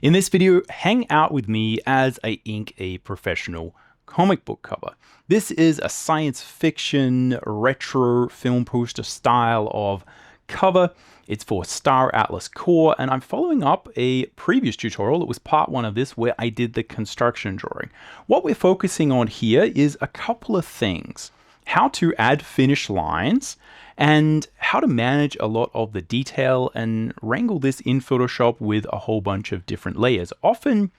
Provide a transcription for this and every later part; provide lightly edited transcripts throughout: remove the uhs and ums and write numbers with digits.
In this video, hang out with me as I ink a professional comic book cover. This is a science fiction retro film poster style of cover. It's for Star Atlas Core, and I'm following up a previous tutorial. It was part one of this where I did the construction drawing. What we're focusing on here is a couple of things. How to add finished lines, and how to manage a lot of the detail and wrangle this in Photoshop with a whole bunch of different layers. Often,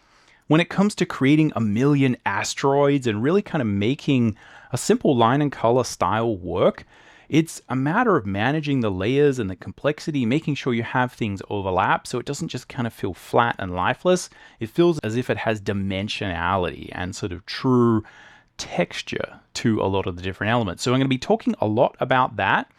when it comes to creating a million asteroids and really kind of making a simple line and color style work, it's a matter of managing the layers and the complexity, making sure you have things overlap so it doesn't just kind of feel flat and lifeless. It feels as if it has dimensionality and sort of true texture to a lot of the different elements. So I'm going to be talking a lot about that.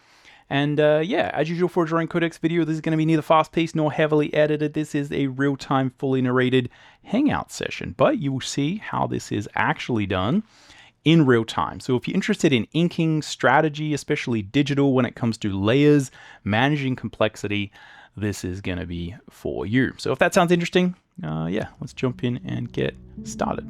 And yeah, as usual for a Drawing Codex video, this is going to be neither fast-paced nor heavily edited. This is a real-time, fully narrated hangout session, but you will see how this is actually done in real time. So if you're interested in inking strategy, especially digital when it comes to layers, managing complexity, this is going to be for you. So if that sounds interesting, yeah, let's jump in and get started.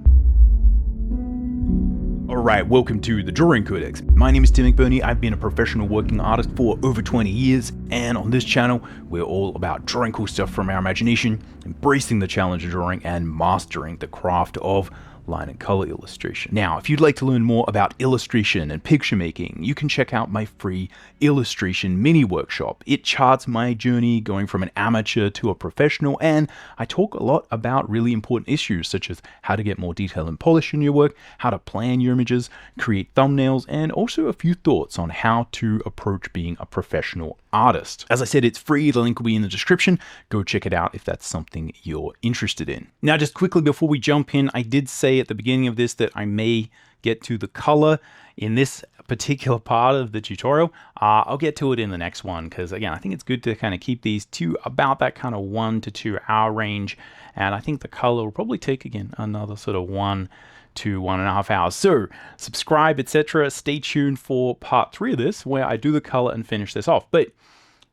Alright, welcome to the Drawing Codex. My name is Tim McBurney. I've been a professional working artist for over 20 years, and on this channel, we're all about drawing cool stuff from our imagination, embracing the challenge of drawing, and mastering the craft of line and color illustration. Now, if you'd like to learn more about illustration and picture making, you can check out my free illustration mini workshop. It charts my journey going from an amateur to a professional, and I talk a lot about really important issues such as how to get more detail and polish in your work, how to plan your images, create thumbnails, and also a few thoughts on how to approach being a professional artist. As I said, it's free. The link will be in the description. Go check it out if that's something you're interested in. Now, just quickly before we jump in, I did say at the beginning of this that I may get to the color in this particular part of the tutorial. I'll get to it in the next one because, again, I think it's good to kind of keep these to about that kind of 1 to 2 hour range, and I think the color will probably take, again, another sort of 1 to 1.5 hours. So subscribe, etc. Stay tuned for part 3 of this where I do the color and finish this off. But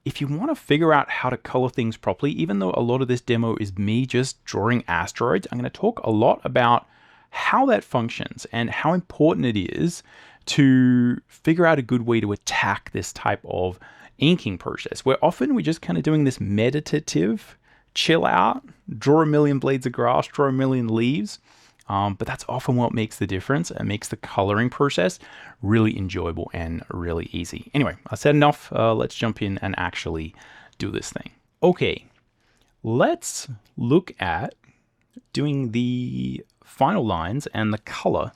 if you want to figure out how to color things properly, even though a lot of this demo is me just drawing asteroids, I'm going to talk a lot about how that functions and how important it is to figure out a good way to attack this type of inking process, where often we're just kind of doing this meditative chill out, draw a million blades of grass, draw a million leaves. But that's often what makes the difference and makes the coloring process really enjoyable and really easy. Anyway, I said enough. Let's jump in and actually do this thing. Okay, let's look at doing the final lines and the color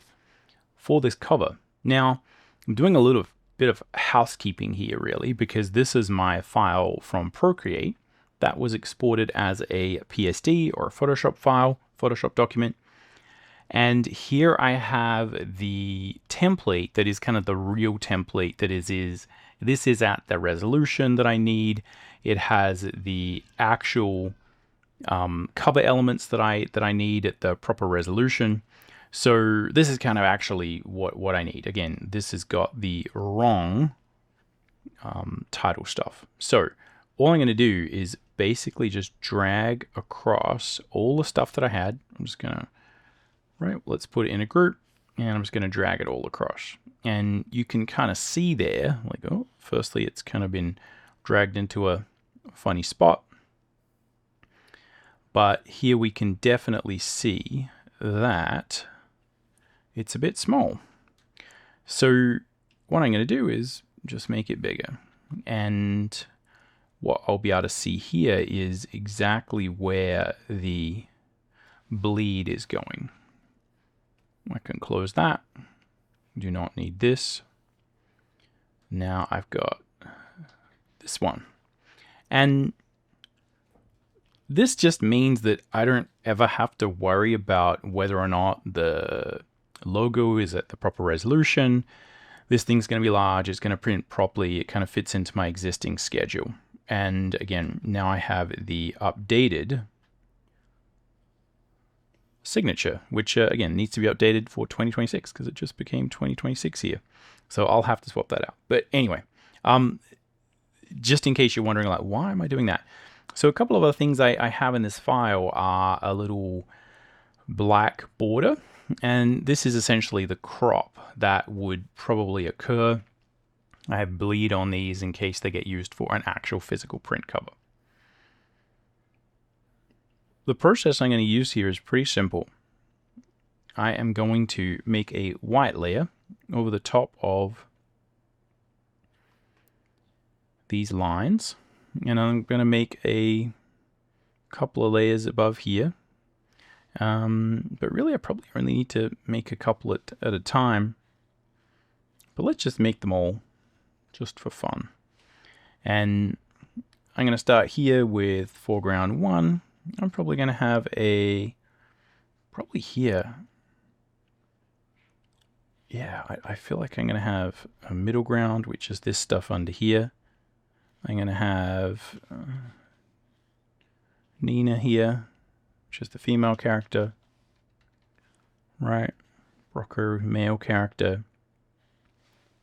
for this cover. Now, I'm doing a little bit of housekeeping here, really, because this is my file from Procreate that was exported as a PSD or a Photoshop file, Photoshop document. And here I have the template that is kind of the real template that this is at the resolution that I need. It has the actual cover elements that I need at the proper resolution. So this is kind of actually what I need. Again, this has got the wrong title stuff. So all I'm going to do is basically just drag across all the stuff that I had. I'm just going to let's put it in a group, and I'm just going to drag it all across. And you can kind of see there, like, oh, firstly, it's kind of been dragged into a funny spot. But here we can definitely see that it's a bit small. So what I'm going to do is just make it bigger. And what I'll be able to see here is exactly where the bleed is going. I can close that. Do not need this. Now I've got this one. And this just means that I don't ever have to worry about whether or not the logo is at the proper resolution. This thing's going to be large. It's going to print properly. It kind of fits into my existing schedule. And again, now I have the updated signature, which again needs to be updated for 2026 because it just became 2026 here. So I'll have to swap that out. But anyway, just in case you're wondering, like, why am I doing that? So a couple of other things I have in this file are a little black border, and this is essentially the crop that would probably occur. I have bleed on these in case they get used for an actual physical print cover. The process I'm going to use here is pretty simple. I am going to make a white layer over the top of these lines, and I'm going to make a couple of layers above here. But really I probably only need to make a couple at a time. But let's just make them all just for fun. And I'm going to start here with foreground 1. I'm probably going to have probably here. Yeah, I feel like I'm going to have a middle ground, which is this stuff under here. I'm going to have Nina here, which is the female character, right? Rocco, male character.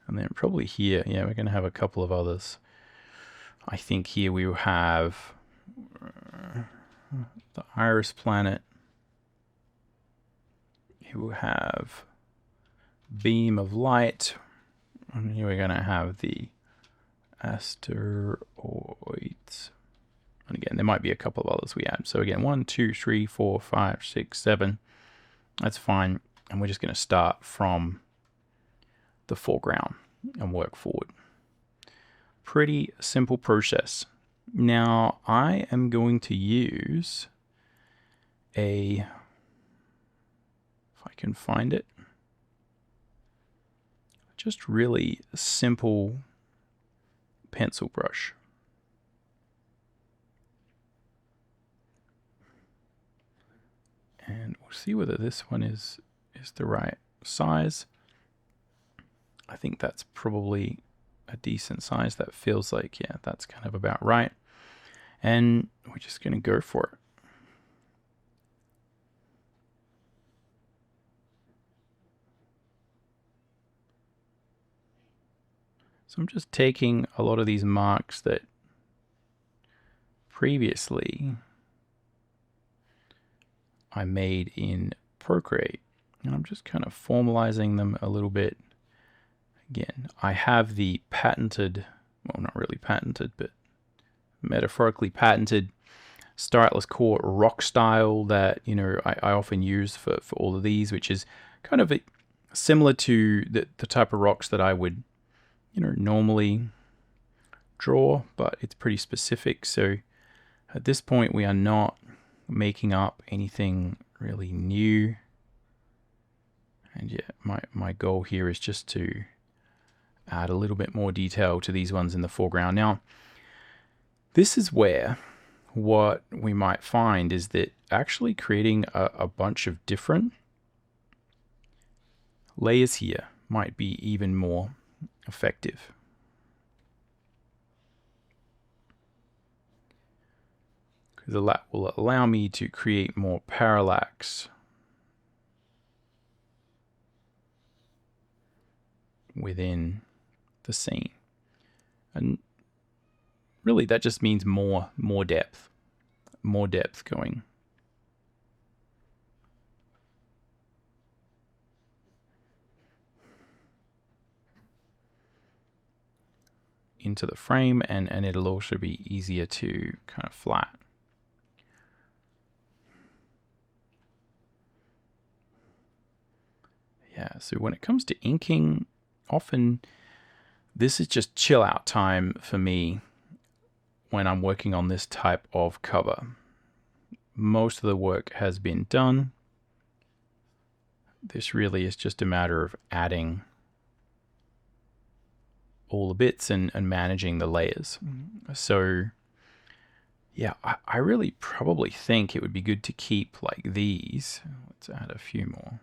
And then probably here, yeah, we're going to have a couple of others. I think here we will have the Iris planet. Here we'll have beam of light. And here we're going to have the Asteroids. And again, there might be a couple of others we add. So again, 1, 2, 3, 4, 5, 6, 7. That's fine. And we're just going to start from the foreground and work forward. Pretty simple process. Now I am going to use if I can find it, just really simple pencil brush. And we'll see whether this one is the right size. I think that's probably a decent size. That feels like, yeah, that's kind of about right. And we're just going to go for it. So I'm just taking a lot of these marks that previously I made in Procreate, and I'm just kind of formalizing them a little bit. Again, I have the patented, well, not really patented, but metaphorically patented Stylus Core rock style that, you know, I often use for all of these, which is kind of similar to the type of rocks that I would, you know, normally draw, but it's pretty specific. So at this point, we are not making up anything really new. And yeah, my goal here is just to add a little bit more detail to these ones in the foreground. Now, this is where what we might find is that actually creating a bunch of different layers here might be even more effective. Because that will allow me to create more parallax within the scene. And really that just means more depth going into the frame, and it'll also be easier to kind of flat. Yeah, so when it comes to inking, often this is just chill out time for me when I'm working on this type of cover. Most of the work has been done. This really is just a matter of adding all the bits and managing the layers. So yeah, I really probably think it would be good to keep like these. Let's add a few more.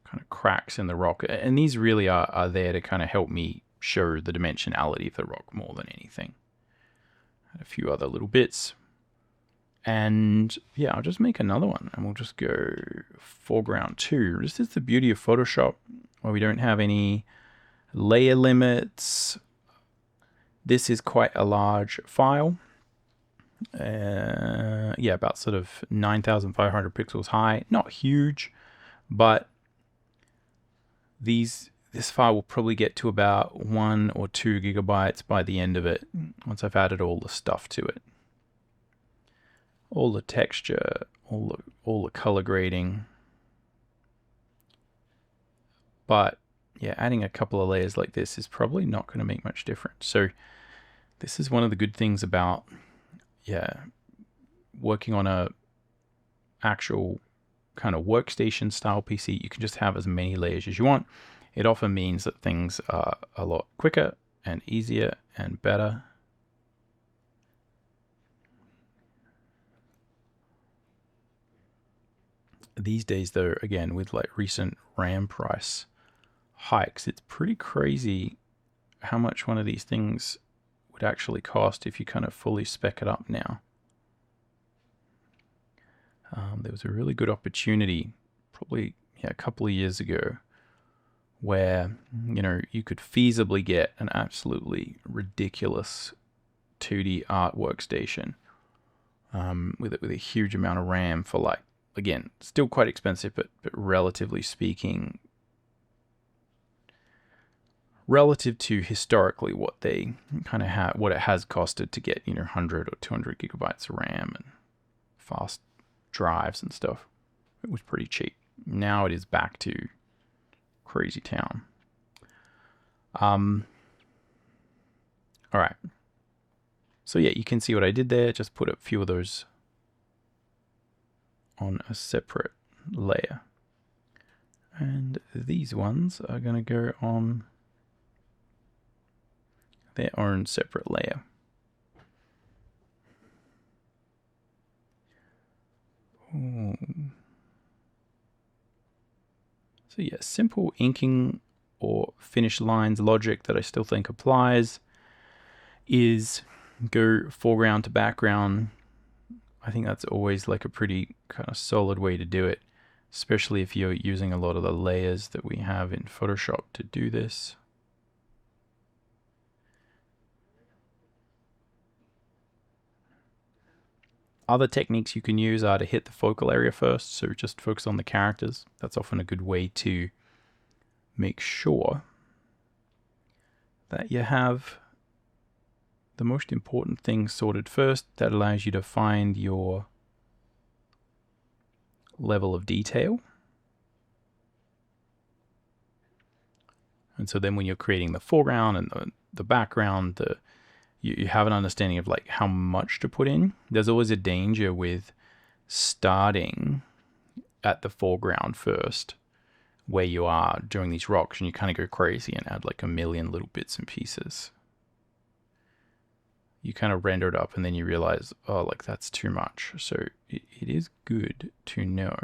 Kind of cracks in the rock. And these really are there to kind of help me show the dimensionality of the rock more than anything. Add a few other little bits. And yeah, I'll just make another one and we'll just go foreground 2. This is the beauty of Photoshop, where we don't have any layer limits. This is quite a large file. Yeah, about sort of 9,500 pixels high. Not huge, but this file will probably get to about 1 or 2 gigabytes by the end of it, once I've added all the stuff to it. All the texture, all the color grading. But yeah, adding a couple of layers like this is probably not going to make much difference. So this is one of the good things about, working on a actual kind of workstation style PC. You can just have as many layers as you want. It often means that things are a lot quicker and easier and better. These days though, again, with like recent RAM price hikes, it's pretty crazy how much one of these things would actually cost if you kind of fully spec it up now. There was a really good opportunity probably a couple of years ago where you could feasibly get an absolutely ridiculous 2D art workstation with a huge amount of RAM for, like, again, still quite expensive, but relatively speaking, relative to historically what they kind of have, what it has costed to get 100 or 200 gigabytes of RAM and fast drives and stuff, it was pretty cheap. Now it is back to crazy town. All right. So yeah, you can see what I did there. Just put a few of those on a separate layer. And these ones are going to go on their own separate layer. Ooh. So yeah, simple inking or finish lines logic that I still think applies is go foreground to background. I think that's always like a pretty kind of solid way to do it, especially if you're using a lot of the layers that we have in Photoshop to do this. Other techniques you can use are to hit the focal area first, so just focus on the characters. That's often a good way to make sure that you have the most important things sorted first. That allows you to find your level of detail. And so then when you're creating the foreground and the background, you have an understanding of like how much to put in. There's always a danger with starting at the foreground first, where you are doing these rocks, and you kind of go crazy and add like a million little bits and pieces. You kind of render it up and then you realize, oh, like that's too much. So it is good to know.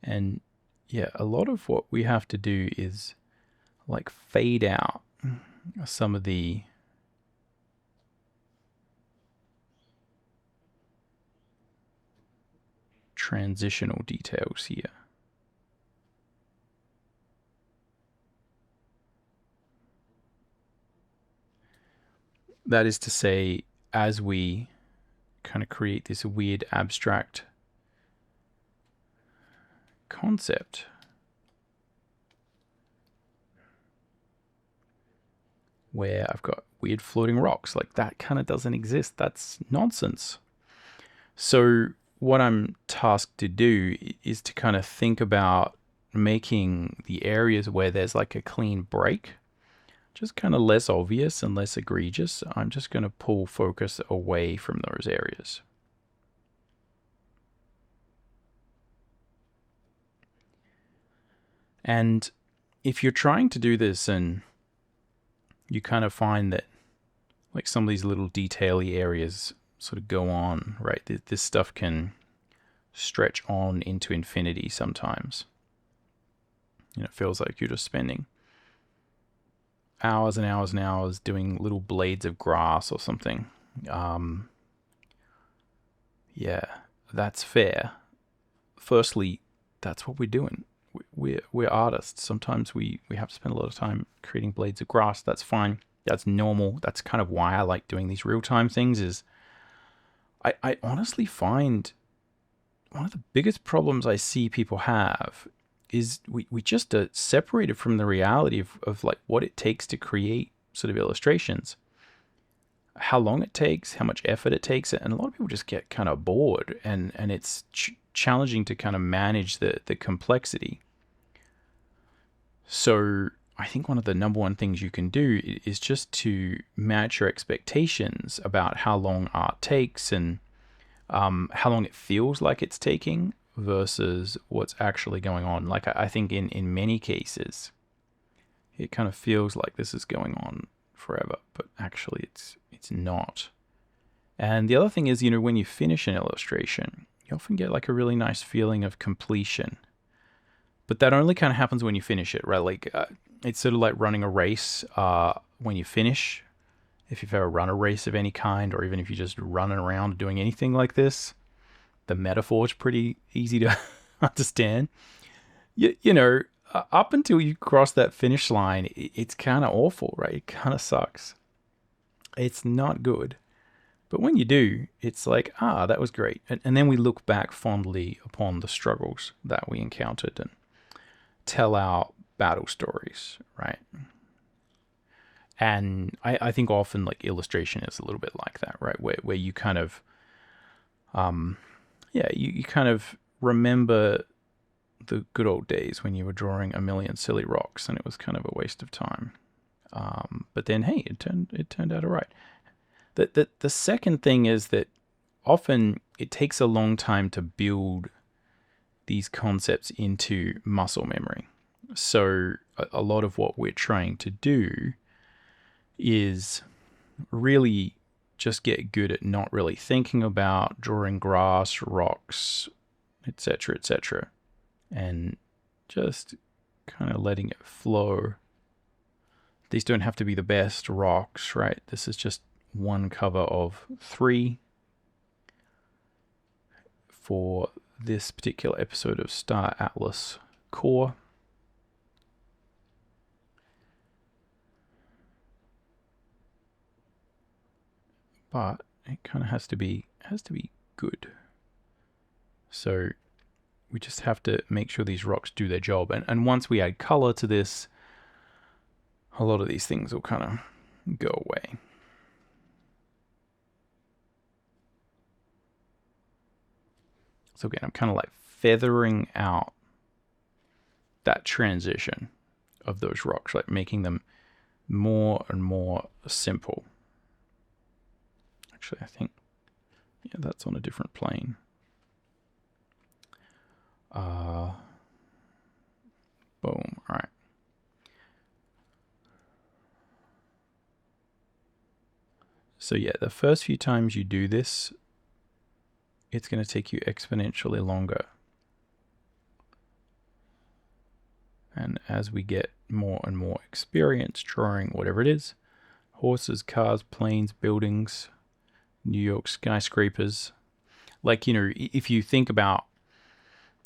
And yeah, a lot of what we have to do is like fade out some of the transitional details here. That is to say, as we kind of create this weird abstract concept, where I've got weird floating rocks, like that kind of doesn't exist. That's nonsense. So what I'm tasked to do is to kind of think about making the areas where there's like a clean break just kind of less obvious and less egregious. I'm just going to pull focus away from those areas. And if you're trying to do this and you kind of find that like some of these little detail-y areas sort of go on, right? This stuff can stretch on into infinity sometimes. It feels like you're just spending hours and hours and hours doing little blades of grass or something. Yeah, that's fair. firstly, that's what we're doing. We're artists. Sometimes we have to spend a lot of time creating blades of grass. That's fine. That's normal. That's kind of why I like doing these real-time things. Is I honestly find one of the biggest problems I see people have is we just are separated from the reality of like what it takes to create sort of illustrations, how long it takes, how much effort it takes, and a lot of people just get kind of bored, and it's challenging to kind of manage the complexity. So I think one of the number one things you can do is just to match your expectations about how long art takes and how long it feels like it's taking versus what's actually going on. Like I think in many cases, it kind of feels like this is going on forever, but actually it's not. And the other thing is, when you finish an illustration, you often get like a really nice feeling of completion. But that only kind of happens when you finish it, right? Like it's sort of like running a race when you finish. If you've ever run a race of any kind, or even if you're just running around doing anything like this, the metaphor is pretty easy to understand. Up until you cross that finish line, it's kind of awful, right? It kind of sucks. It's not good. But when you do, it's like, that was great. And then we look back fondly upon the struggles that we encountered and tell our battle stories, right? And I think often like illustration is a little bit like that, right? Where you kind of, you kind of remember the good old days when you were drawing a million silly rocks and it was kind of a waste of time. But then, hey, it turned out all right. The second thing is that often it takes a long time to build these concepts into muscle memory. So a lot of what we're trying to do is really just get good at not really thinking about drawing grass, rocks, etc., and just kind of letting it flow. These don't have to be the best rocks, right? This is just one cover of 3 for this particular episode of Star Atlas Core. But it kind of has to be good. So we just have to make sure these rocks do their job. And once we add color to this, a lot of these things will kind of go away. So again, I'm kind of like feathering out that transition of those rocks, like making them more and more simple. Actually, I think, that's on a different plane. Boom. All right. So the first few times you do this, it's going to take you exponentially longer. And as we get more and more experience drawing whatever it is, horses, cars, planes, buildings, New York skyscrapers, like, if you think about,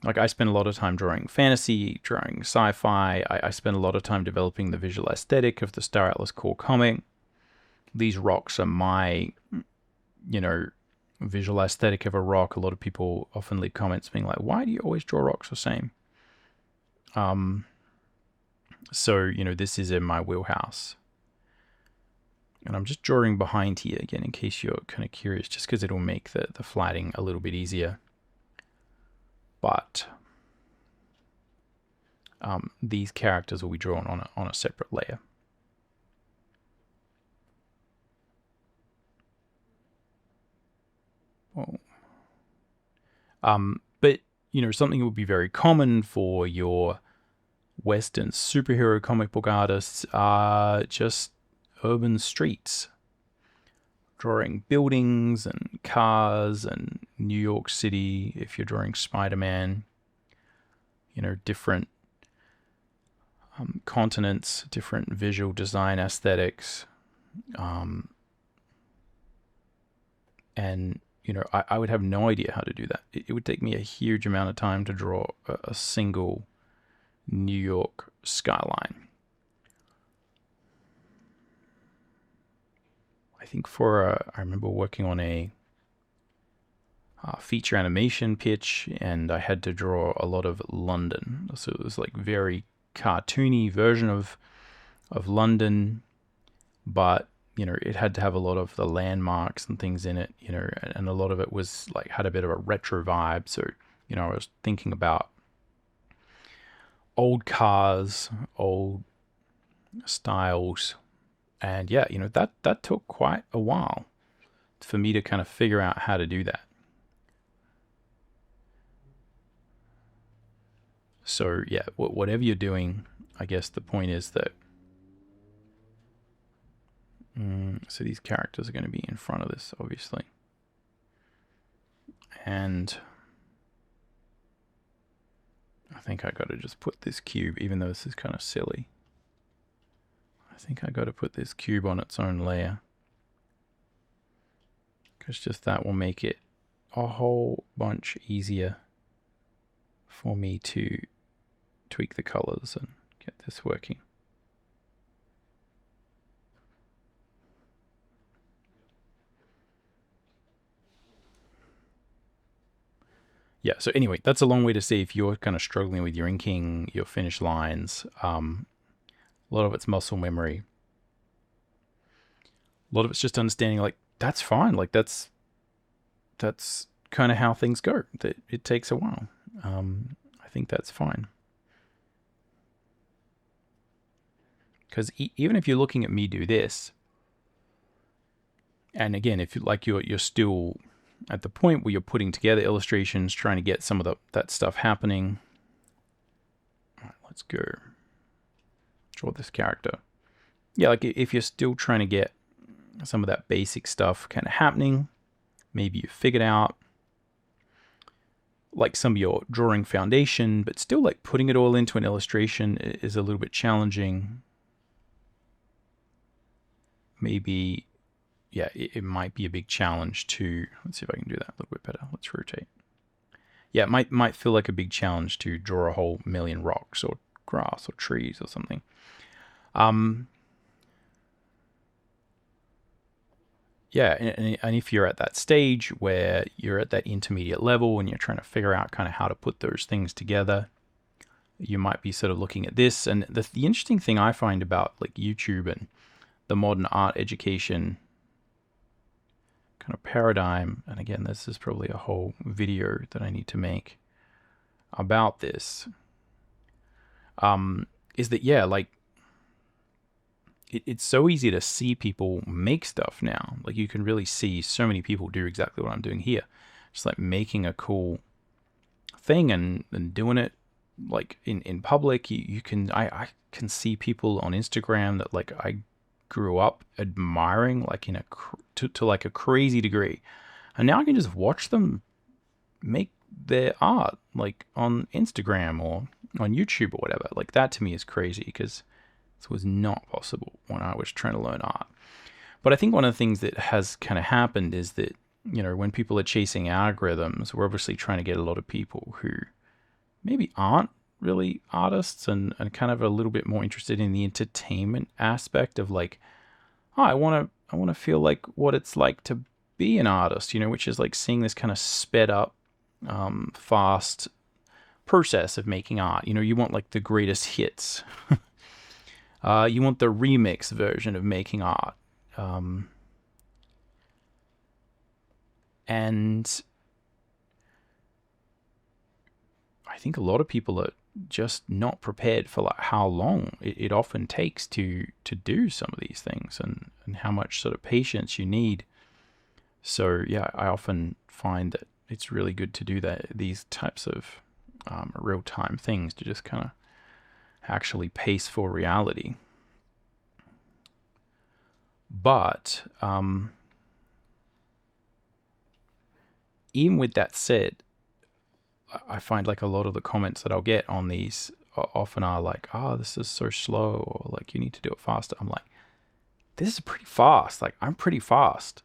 like, I spend a lot of time drawing fantasy, drawing sci-fi. I spend a lot of time developing the visual aesthetic of the Star Atlas Core comic. These rocks are my, visual aesthetic of a rock. A lot of people often leave comments being like, why do you always draw rocks the same? So, this is in my wheelhouse. And I'm just drawing behind here again in case you're kind of curious, just because it'll make the flatting a little bit easier. But these characters will be drawn on a separate layer. But something that would be very common for your Western superhero comic book artists are just urban streets, drawing buildings and cars and New York City. If you're drawing Spider-Man, different continents, different visual design aesthetics, and you know, I would have no idea how to do that. It would take me a huge amount of time to draw a single New York skyline. I think I remember working on a feature animation pitch, and I had to draw a lot of London. So it was like very cartoony version of London, but you know, it had to have a lot of the landmarks and things in it, you know, and a lot of it was like had a bit of a retro vibe. So, you know, I was thinking about old cars, old styles, and yeah, you know, that took quite a while for me to kind of figure out how to do that. So yeah, whatever you're doing, I guess the point is that so these characters are going to be in front of this, obviously. And I think I got to just put this cube, even though this is kind of silly. I think I got to put this cube on its own layer, because just that will make it a whole bunch easier for me to tweak the colors and get this working. Yeah, so anyway, that's a long way to say if you're kind of struggling with your inking, your finish lines. A lot of it's muscle memory. A lot of it's just understanding, like, that's fine. Like, that's kind of how things go. It takes a while. I think that's fine. Because even if you're looking at me do this, and again, if you're still at the point where you're putting together illustrations, trying to get some of that stuff happening. All right, let's go draw this character. Yeah, like if you're still trying to get some of that basic stuff kind of happening, maybe you figured out like some of your drawing foundation, but still like putting it all into an illustration is a little bit challenging. Maybe, yeah, it might be a big challenge to, let's see if I can do that a little bit better. Let's rotate. Yeah, it might feel like a big challenge to draw a whole million rocks or grass or trees or something. Yeah, and if you're at that stage where you're at that intermediate level and you're trying to figure out kind of how to put those things together, you might be sort of looking at this. And the interesting thing I find about like YouTube and the modern art education kind of paradigm, and again, this is probably a whole video that I need to make about this, is that, yeah, like it's so easy to see people make stuff now. Like you can really see so many people do exactly what I'm doing here. Just like making a cool thing and doing it like in public. I can see people on Instagram that like I grew up admiring like to like a crazy degree, and now I can just watch them make their art like on Instagram or on YouTube or whatever. Like that to me is crazy, because this was not possible when I was trying to learn art. But I think one of the things that has kind of happened is that, you know, when people are chasing algorithms, we're obviously trying to get a lot of people who maybe aren't really artists and kind of a little bit more interested in the entertainment aspect of like, oh, I want to feel like what it's like to be an artist, you know, which is like seeing this kind of sped up, fast process of making art. You know, you want like the greatest hits. You want the remix version of making art. And I think a lot of people are just not prepared for like how long it often takes to do some of these things, and how much sort of patience you need. So yeah, I often find that it's really good to do these types of real-time things, to just kind of actually pace for reality. But even with that said, I find like a lot of the comments that I'll get on these often are like, oh, this is so slow, or like you need to do it faster. I'm like, this is pretty fast. Like I'm pretty fast.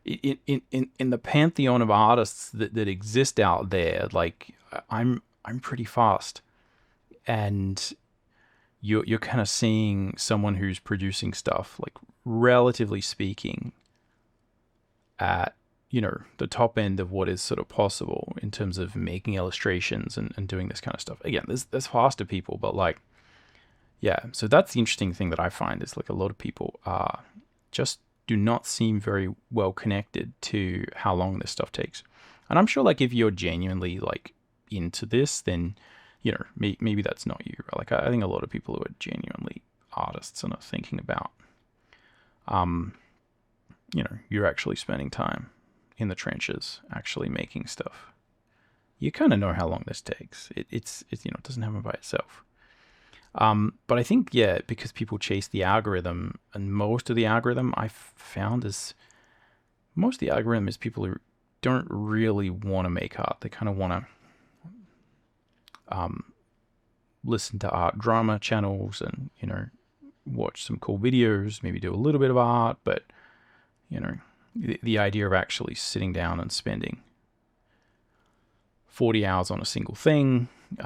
in the pantheon of artists that exist out there, like I'm pretty fast, and you're kind of seeing someone who's producing stuff, like, relatively speaking, at, you know, the top end of what is sort of possible in terms of making illustrations and doing this kind of stuff. Again, there's faster people, but, like, yeah. So that's the interesting thing that I find is, like, a lot of people just do not seem very well connected to how long this stuff takes. And I'm sure, like, if you're genuinely, like, into this, then, you know, maybe that's not you. Like, I think a lot of people who are genuinely artists and are thinking about, you know, you're actually spending time in the trenches, actually making stuff. You kind of know how long this takes. It's you know, it doesn't happen by itself. But I think, yeah, because people chase the algorithm, and most of the algorithm I've found is, most of the algorithm is people who don't really want to make art. They kind of want to listen to art drama channels and, you know, watch some cool videos, maybe do a little bit of art, but, you know, the idea of actually sitting down and spending 40 hours on a single thing, you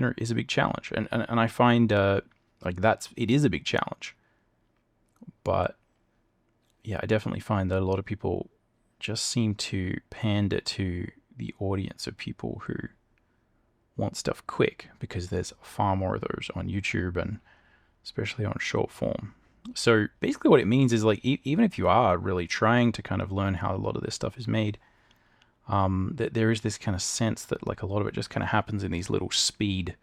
know, is a big challenge. And I find, like, it is a big challenge. But, yeah, I definitely find that a lot of people just seem to pander to the audience of people who want stuff quick, because there's far more of those on YouTube, and especially on short form. So basically what it means is, like, even if you are really trying to kind of learn how a lot of this stuff is made, that there is this kind of sense that, like, a lot of it just kind of happens in these little speed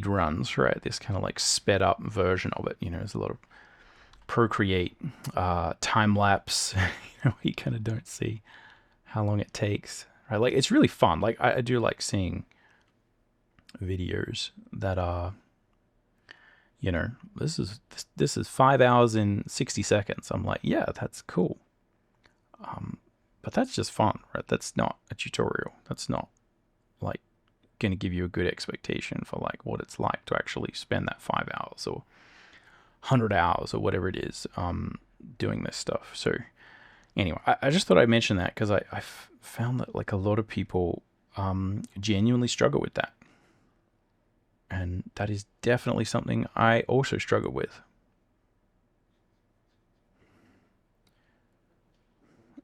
runs, right? This kind of, like, sped up version of it. You know, there's a lot of Procreate, time lapse. You know, you kind of don't see how long it takes, right? Like, it's really fun. Like, I do like seeing videos that are, you know, this is 5 hours and 60 seconds. I'm like, yeah, that's cool. But that's just fun, right? That's not a tutorial. That's not, like, going to give you a good expectation for, like, what it's like to actually spend that 5 hours or 100 hours or whatever it is doing this stuff. So anyway, I just thought I'd mention that, because I found that, like, a lot of people genuinely struggle with that. And that is definitely something I also struggle with.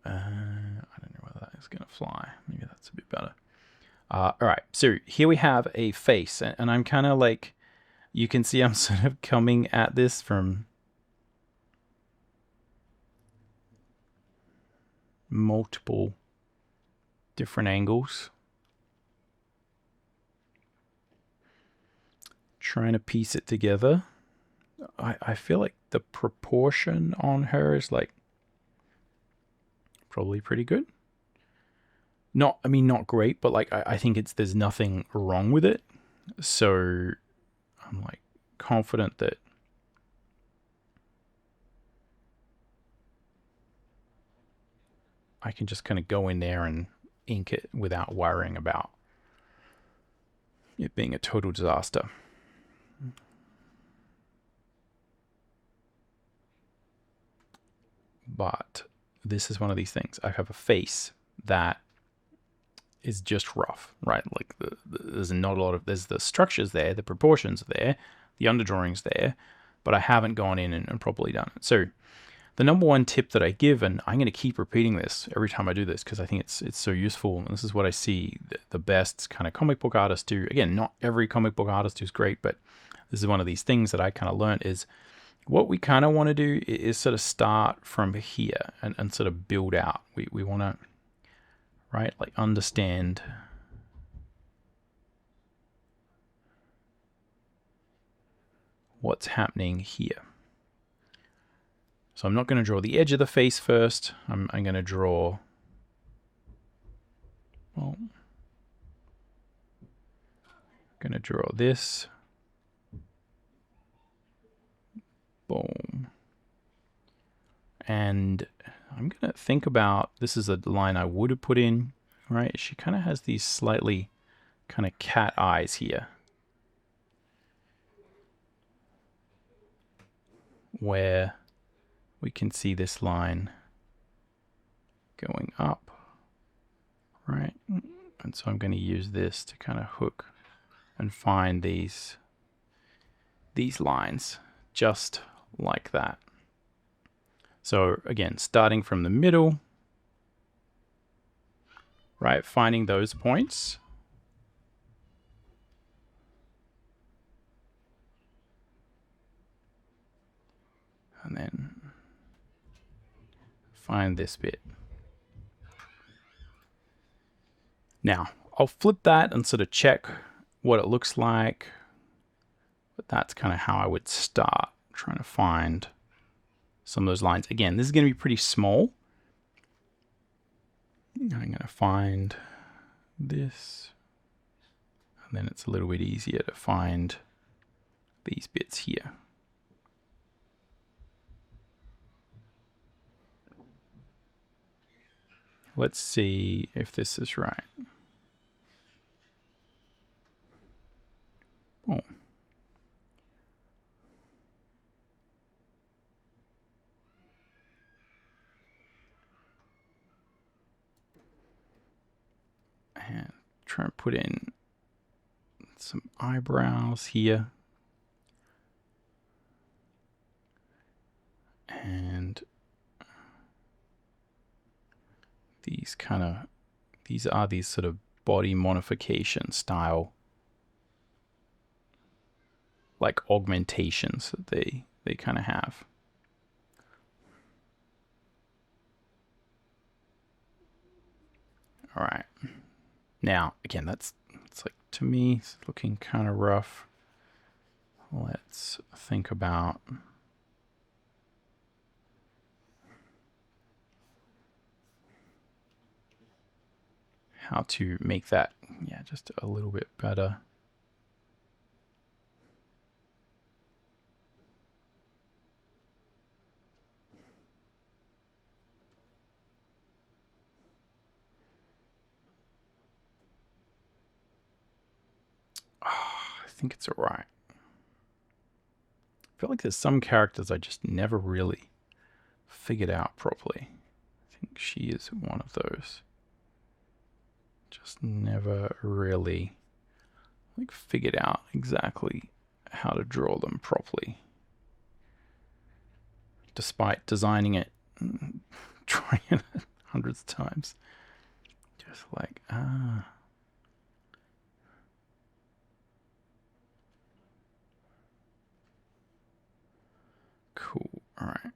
I don't know whether that is going to fly. Maybe that's a bit better. All right, so here we have a face, and I'm kind of, like, you can see I'm sort of coming at this from multiple different angles, trying to piece it together. I feel like the proportion on her is, like, probably pretty good. Not great, but, like, I think there's nothing wrong with it. So I'm, like, confident that I can just kind of go in there and ink it without worrying about it being a total disaster. But this is one of these things. I have a face that is just rough, right? Like, there's not a lot of, there's the structures there, the proportions are there, the underdrawings there, but I haven't gone in and properly done it. So the number one tip that I give, and I'm going to keep repeating this every time I do this, because I think it's so useful, and this is what I see the best kind of comic book artists do. Again, not every comic book artist is great, but this is one of these things that I kind of learned is, what we kind of want to do is sort of start from here and sort of build out. We want to, right, like, understand what's happening here. So I'm not going to draw the edge of the face first. I'm going to draw, well, I'm going to draw this. Boom. And I'm going to think about, this is a line I would have put in, right? She kind of has these slightly kind of cat eyes here, where we can see this line going up, right? And so I'm going to use this to kind of hook and find these lines just like that. So again, starting from the middle, right, finding those points. And then find this bit. Now, I'll flip that and sort of check what it looks like. But that's kind of how I would start, trying to find some of those lines. Again, this is going to be pretty small. I'm going to find this. And then it's a little bit easier to find these bits here. Let's see if this is right. Oh. And try and put in some eyebrows here. And these are these sort of body modification style, like augmentations that they kind of have. All right. Now, again, it's like, to me, it's looking kind of rough. Let's think about how to make that, yeah, just a little bit better. I think it's all right. I feel like there's some characters I just never really figured out properly. I think she is one of those. Just never really figured out exactly how to draw them properly. Despite designing it, trying it hundreds of times. Just like, Cool, all right.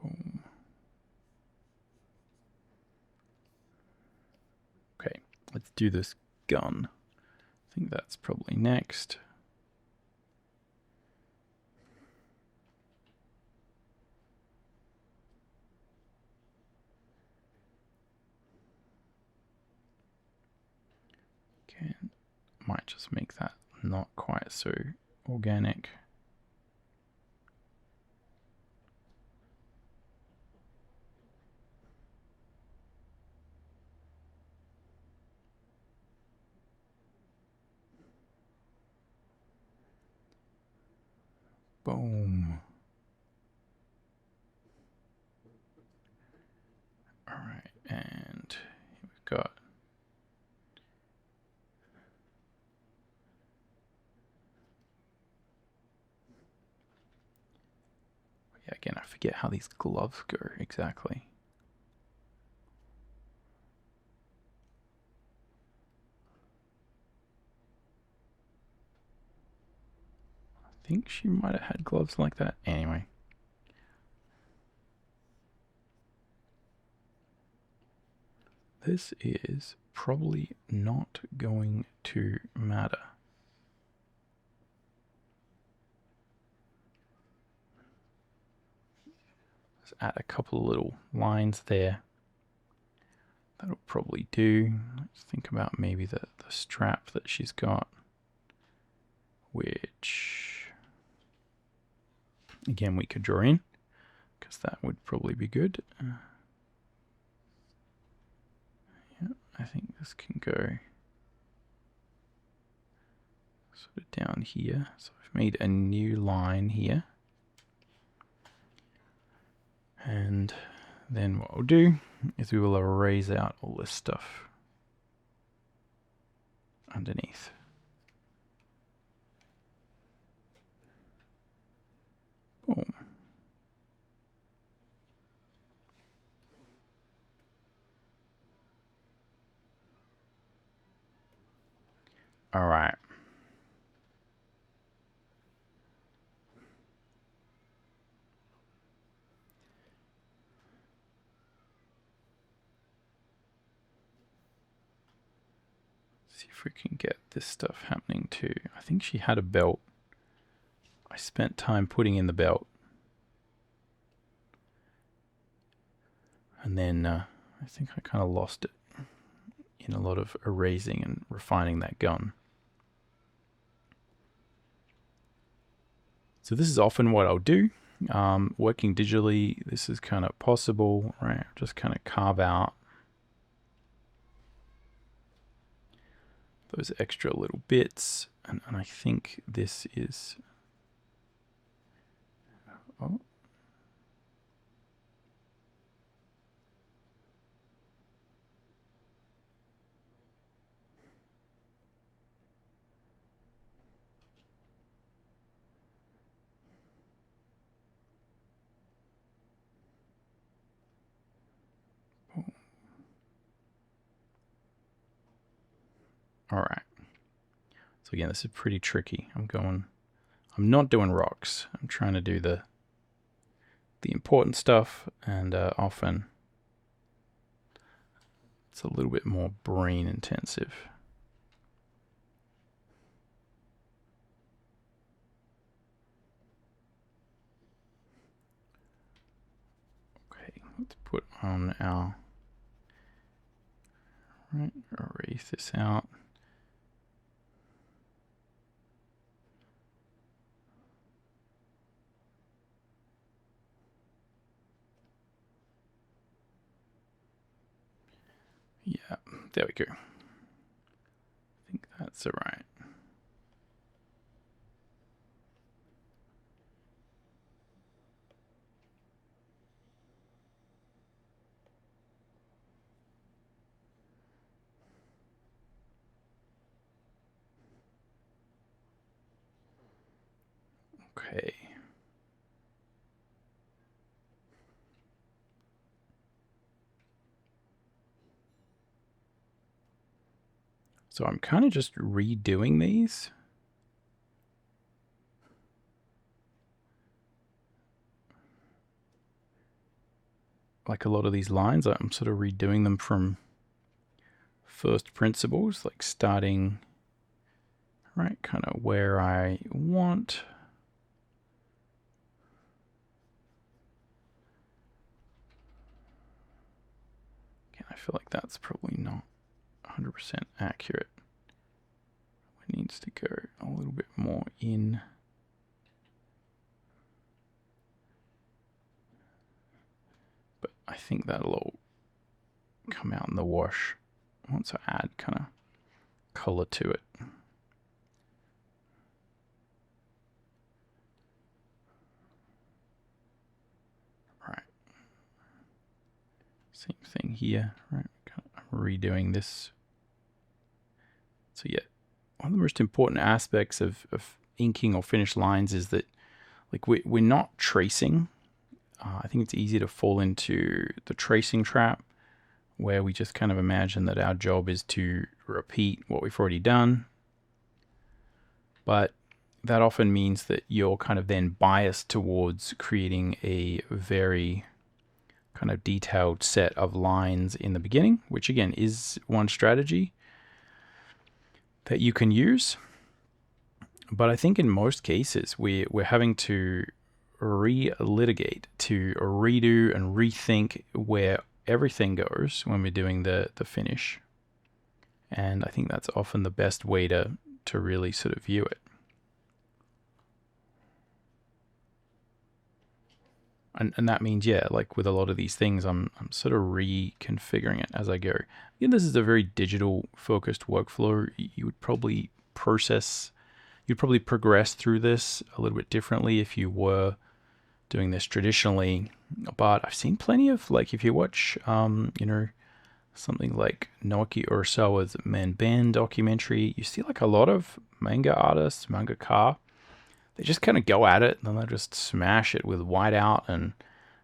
Boom. Okay, let's do this gun. I think that's probably next. Okay, might just make that not quite so organic. Boom. All right, and here we've got again, I forget how these gloves go exactly. I think she might have had gloves like that. Anyway. This is probably not going to matter. Let's add a couple of little lines there. That'll probably do. Let's think about maybe the strap that she's got, which again we could draw in, because that would probably be good. Yeah, I think this can go sort of down here. So I've made a new line here. And then what we'll do is we will erase out all this stuff underneath. Boom. All right. See if we can get this stuff happening too. I think she had a belt. I spent time putting in the belt. And then I think I kind of lost it in a lot of erasing and refining that gun. So this is often what I'll do. Working digitally, this is kind of possible, right? Just kind of carve out those extra little bits. And I think this is... Oh. All right. So again, this is pretty tricky. I'm not doing rocks. I'm trying to do the important stuff, and often it's a little bit more brain intensive. Okay, let's put on our... Right, erase this out. Yeah, there we go. I think that's all right. Okay. So I'm kind of just redoing these. Like a lot of these lines, I'm sort of redoing them from first principles, like starting right kind of where I want. Again, I feel like that's probably not 100% accurate. It needs to go a little bit more in. But I think that'll all come out in the wash once I add kind of color to it. Right. Same thing here, right? I'm redoing this. So yeah, one of the most important aspects of inking or finished lines is that like we're not tracing. I think it's easy to fall into the tracing trap where we just kind of imagine that our job is to repeat what we've already done. But that often means that you're kind of then biased towards creating a very kind of detailed set of lines in the beginning, which again is one strategy that you can use. But I think in most cases we're having to relitigate, to redo and rethink where everything goes when we're doing the finish. And I think that's often the best way to really sort of view it. And that means, yeah, like with a lot of these things, I'm sort of reconfiguring it as I go. Again, this is a very digital focused workflow. You would probably process you'd probably progress through this a little bit differently if you were doing this traditionally. But I've seen plenty of, like, if you watch, you know, something like Naoki Urasawa's Man Band documentary, you see like a lot of manga artists, mangaka, they just kind of go at it and they just smash it with whiteout, and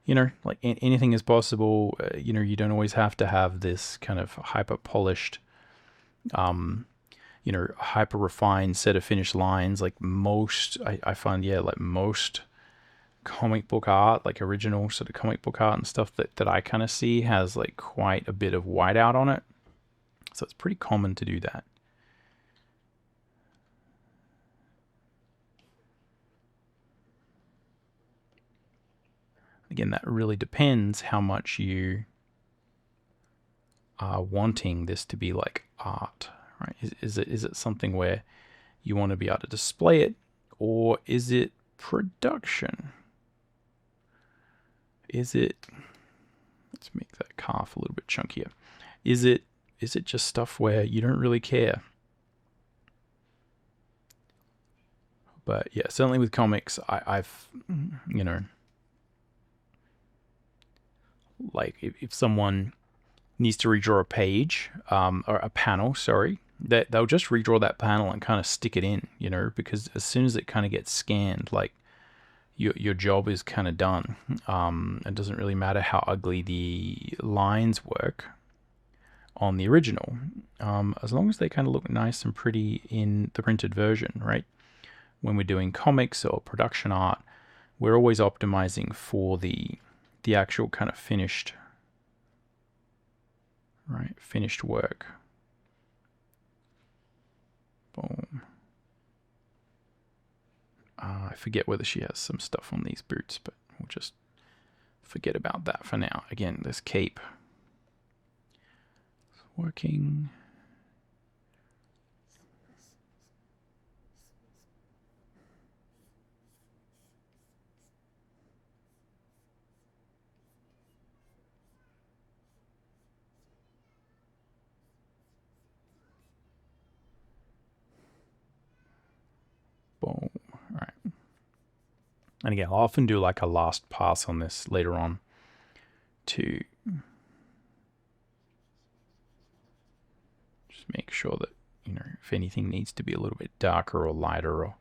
you know, like anything is possible. You know, you don't always have to have this kind of hyper polished, you know, hyper refined set of finished lines. Like most, I find, yeah, like most comic book art, like original sort of comic book art and stuff that I kind of see has like quite a bit of whiteout on it. So it's pretty common to do that. Again, that really depends how much you are wanting this to be like art, right? Is it something where you want to be able to display it, or is it production? Is it, let's make that calf a little bit chunkier. Is it just stuff where you don't really care? But yeah, certainly with comics, I've, you know, like if someone needs to redraw a page, or a panel, sorry, that they'll just redraw that panel and kind of stick it in, you know, because as soon as it kind of gets scanned, like your job is kind of done. It doesn't really matter how ugly the lines work on the original, as long as they kind of look nice and pretty in the printed version, right? When we're doing comics or production art, we're always optimizing for the actual kind of finished, right? Finished work. Boom. I forget whether she has some stuff on these boots, but we'll just forget about that for now. Again, this cape is working. Boom. All right. And again, I'll often do like a last pass on this later on to just make sure that, you know, if anything needs to be a little bit darker or lighter or a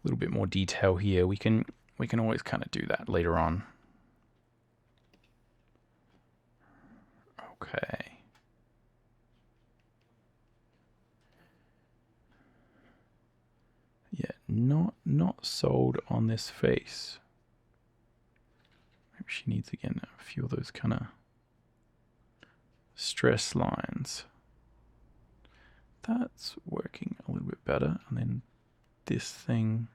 little bit more detail here, we can always kind of do that later on. Okay. Yeah, not sold on this face. Maybe she needs, again, a few of those kind of stress lines. That's working a little bit better. And then this thing.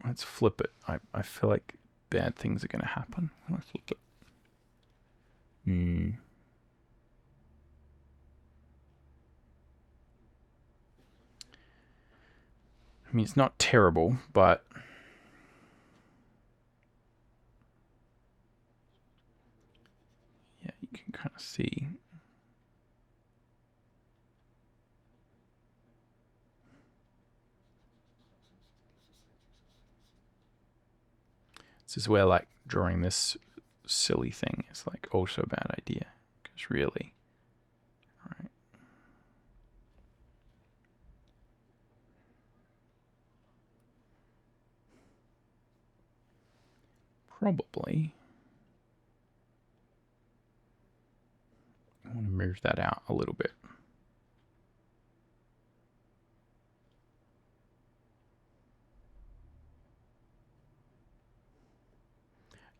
Let's flip it. I feel like bad things are going to happen when I flip it. I mean, it's not terrible, but yeah, you can kind of see. This is where, like, drawing this silly thing is like also a bad idea, because really, right? Probably I want to move that out a little bit.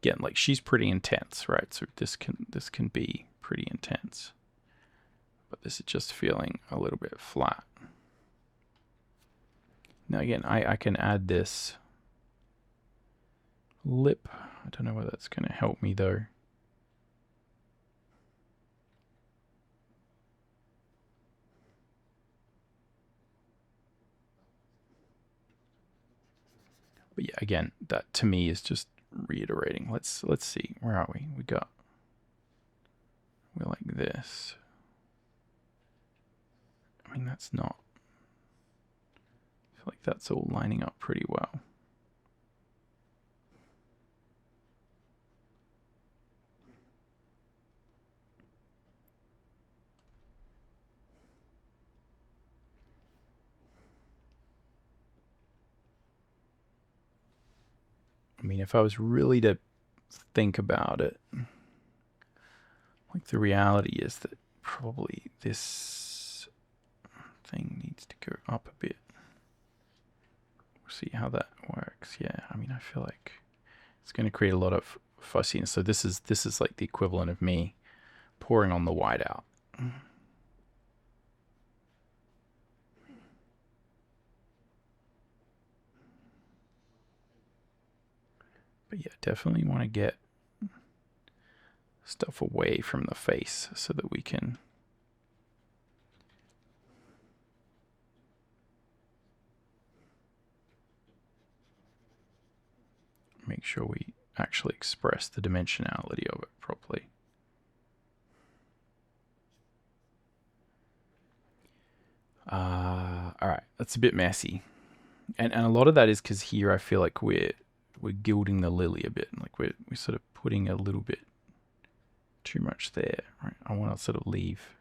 Again, like, she's pretty intense, right? So this can be pretty intense, but this is just feeling a little bit flat. Now again, I can add this lip. I don't know whether that's going to help me though. But yeah, again, that to me is just reiterating. Let's see. Where are we? we're like this. I mean, that's not... I feel like that's all lining up pretty well. I mean, if I was really to think about it, like the reality is that probably this thing needs to go up a bit. We'll see how that works. Yeah, I mean, I feel like it's going to create a lot of fussiness. So this is like the equivalent of me pouring on the whiteout. But yeah, definitely want to get stuff away from the face so that we can make sure we actually express the dimensionality of it properly. All right, that's a bit messy, and a lot of that is because here I feel like we're gilding the lily a bit, like we're sort of putting a little bit too much there, right? I want to sort of leave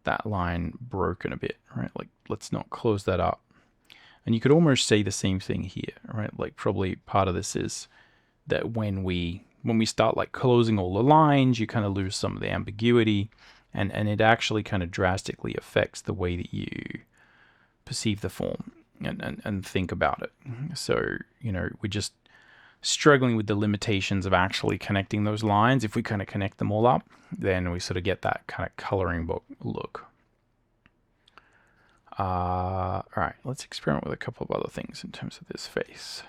that line broken a bit, right? Like let's not close that up. And you could almost say the same thing here, right? Like probably part of this is that when we start like closing all the lines, you kind of lose some of the ambiguity, and it actually kind of drastically affects the way that you perceive the form and think about it. So, you know, we're just struggling with the limitations of actually connecting those lines. If we kind of connect them all up, then we sort of get that kind of coloring book look. All right, let's experiment with a couple of other things in terms of this face.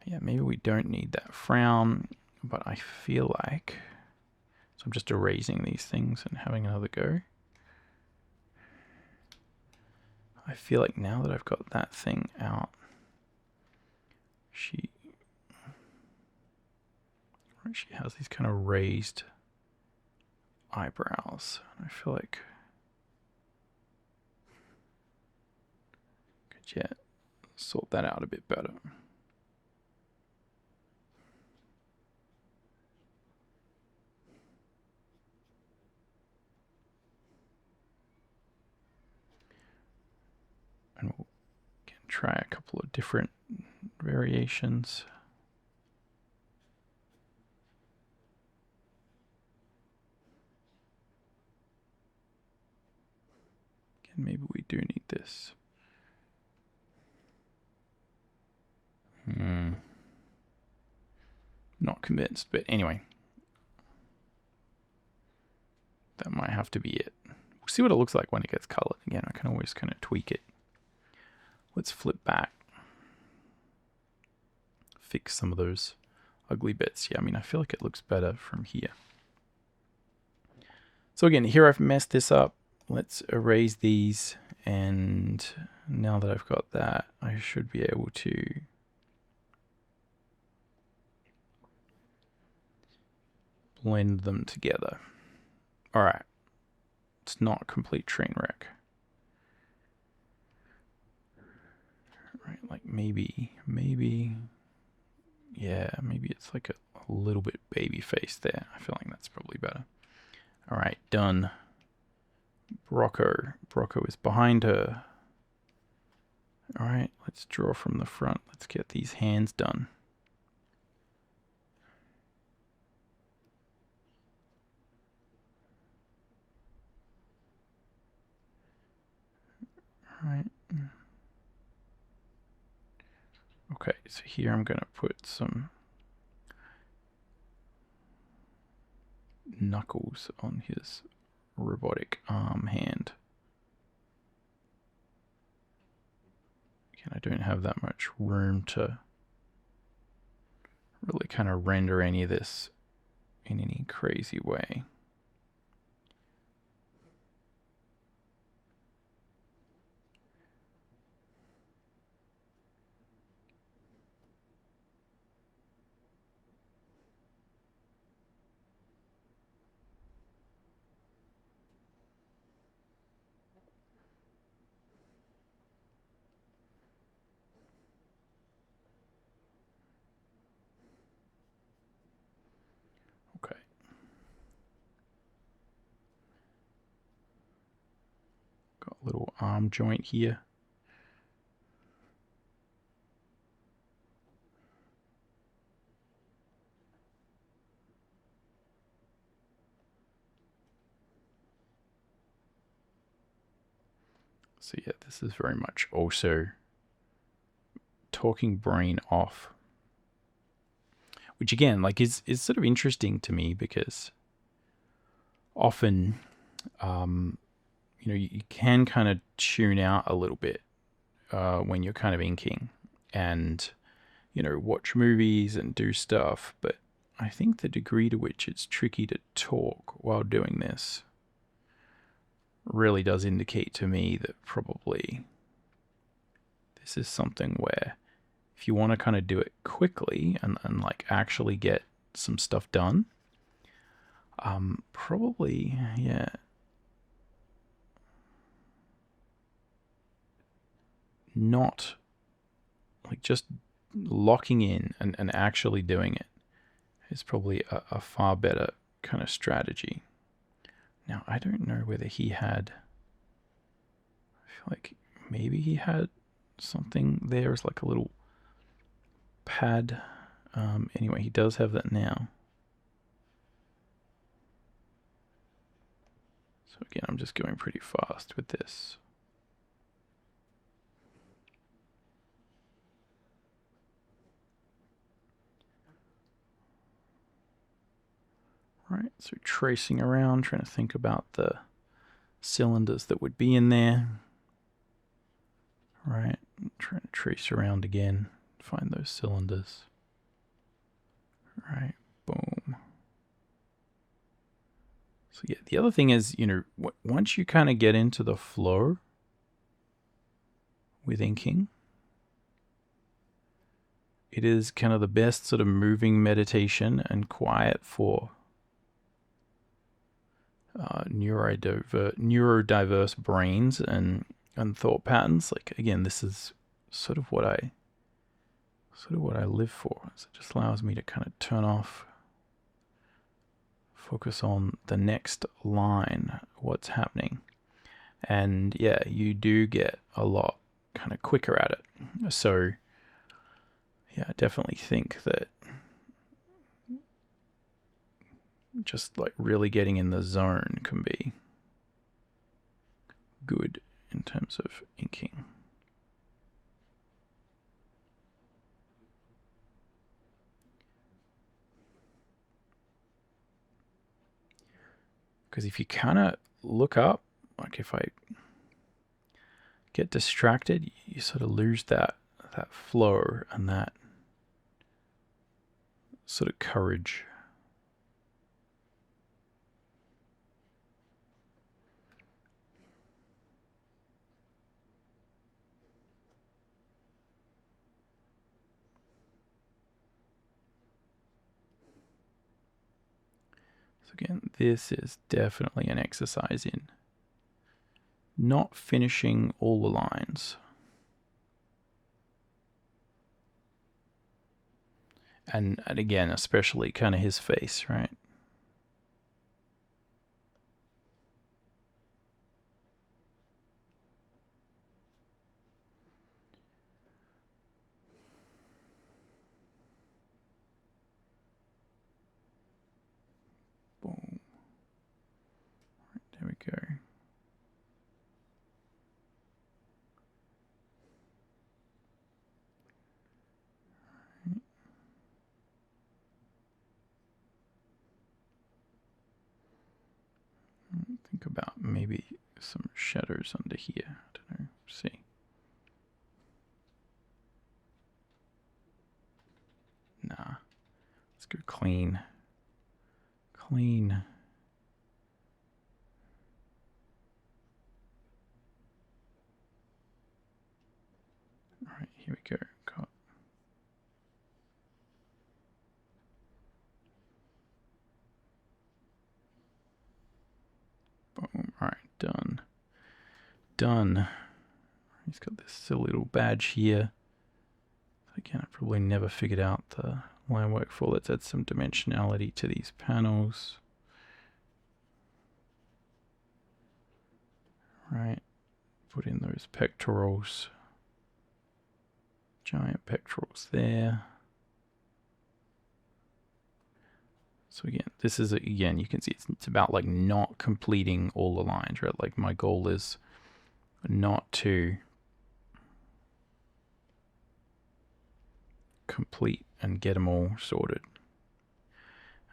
Yeah, maybe we don't need that frown, but I feel like... So I'm just erasing these things and having another go. I feel like now that I've got that thing out, she has these kind of raised eyebrows. I feel like could yet sort that out a bit better. And we'll try a couple of different variations. Again, maybe we do need this. Not convinced, but anyway. That might have to be it. We'll see what it looks like when it gets colored. Again, I can always kind of tweak it. Let's flip back. Fix some of those ugly bits. Yeah, I mean, I feel like it looks better from here. So again, here I've messed this up. Let's erase these. And now that I've got that, I should be able to blend them together. All right. It's not a complete train wreck. Right, like maybe, yeah, maybe it's like a little bit baby face there. I feel like that's probably better. All right, done. Brocco is behind her. All right, let's draw from the front. Let's get these hands done. All right. Okay, so here I'm going to put some knuckles on his robotic arm hand. Again, I don't have that much room to really kind of render any of this in any crazy way. arm joint here. So yeah, this is very much also talking brain off, which again, like is sort of interesting to me because often, you can kind of tune out a little bit when you're kind of inking and, watch movies and do stuff. But I think the degree to which it's tricky to talk while doing this really does indicate to me that probably this is something where if you want to kind of do it quickly and like actually get some stuff done, probably, yeah, not like just locking in and actually doing it is probably a far better kind of strategy. Now, I don't know whether he had, I feel like maybe he had something there as like a little pad. Anyway, he does have that now. So again, I'm just going pretty fast with this. Right, so tracing around, trying to think about the cylinders that would be in there. Right, trying to trace around again, find those cylinders. Right, boom. So yeah, the other thing is, once you kind of get into the flow with inking, it is kind of the best sort of moving meditation and quiet for neurodiverse brains and thought patterns. Like again, this is sort of what I live for. So it just allows me to kind of turn off, focus on the next line, what's happening. And yeah, you do get a lot kind of quicker at it. So yeah, I definitely think that just like really getting in the zone can be good in terms of inking. Because if you kind of look up, like if I get distracted, you sort of lose that flow and that sort of courage. So again, this is definitely an exercise in not finishing all the lines. And again, especially kind of his face, right? Boom. Right, there we go. Think about maybe some shadows under here. I don't know. See. Nah. Let's go clean. Clean. All right, here we go. Got. Boom. All right, done. Done. He's got this silly little badge here. Again, I probably never figured out the line work for. Let's add some dimensionality to these panels. Right. put in those pectorals. Giant pectorals there. So again, this is, again, you can see it's about like not completing all the lines, right? Like my goal is not to complete and get them all sorted.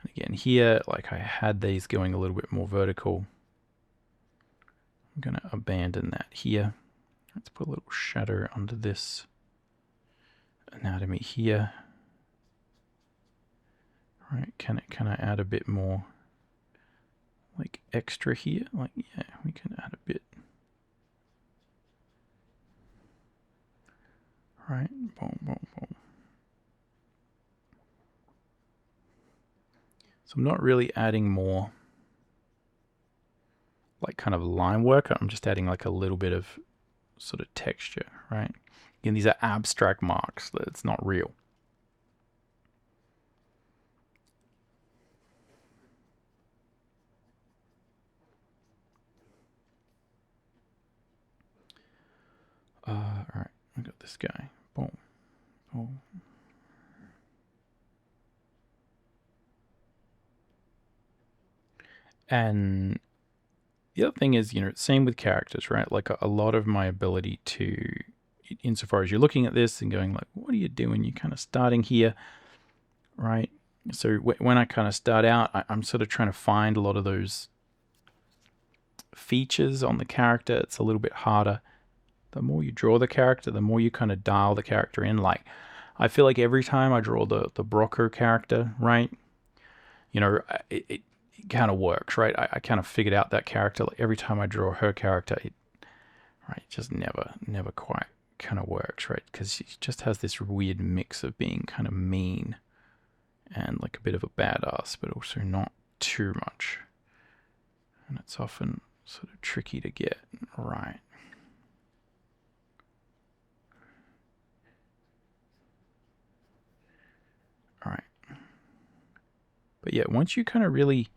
And again, here, like I had these going a little bit more vertical. I'm going to abandon that here. Let's put a little shadow under this anatomy here. Right, can I add a bit more like extra here? Like, yeah, we can add a bit. Right, boom, boom, boom. So I'm not really adding more like kind of line work. I'm just adding like a little bit of sort of texture, right? Again, these are abstract marks. It's not real. All right, I got this guy. Boom, boom. And the other thing is, you know, same with characters, right? Like a lot of my ability to, insofar as you're looking at this and going like, what are you doing? You're kind of starting here, right? So when I kind of start out, I'm sort of trying to find a lot of those features on the character. It's a little bit harder. The more you draw the character, the more you kind of dial the character in. Like, I feel like every time I draw the Brocker character, right? You know, it kind of works, right? I kind of figured out that character. Like every time I draw her character, it just never quite kind of works, right? Because she just has this weird mix of being kind of mean and like a bit of a badass, but also not too much. And it's often sort of tricky to get right. All right. But yeah, once you kind of really,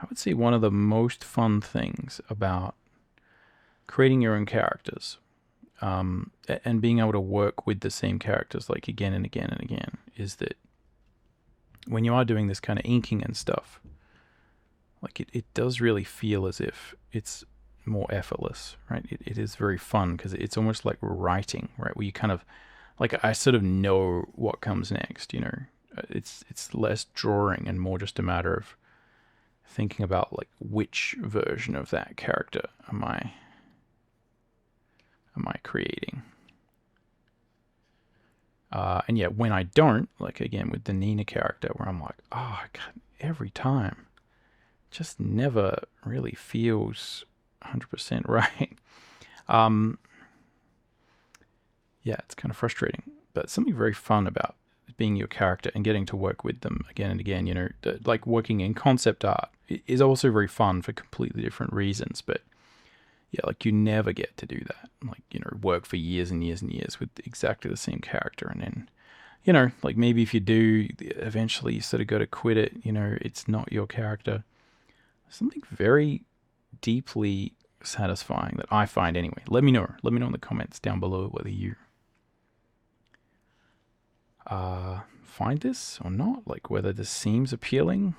I would say one of the most fun things about creating your own characters and being able to work with the same characters like again and again and again is that when you are doing this kind of inking and stuff, like it does really feel as if it's more effortless, right? It is very fun because it's almost like writing, right? Where you kind of, like I sort of know what comes next, you know? It's less drawing and more just a matter of thinking about like which version of that character am I creating. And yeah, when I don't, like again with the Nina character, where I'm like, oh God, every time, just never really feels 100% right. Yeah, it's kind of frustrating, but something very fun about being your character and getting to work with them again and again, you know, like working in concept art is also very fun for completely different reasons. But yeah, like you never get to do that, like, you know, work for years and years and years with exactly the same character. And then, you know, like maybe if you do, eventually you sort of got to quit it, you know, it's not your character. Something very deeply satisfying that I find anyway. Let me know in the comments down below whether you find this or not, like whether this seems appealing.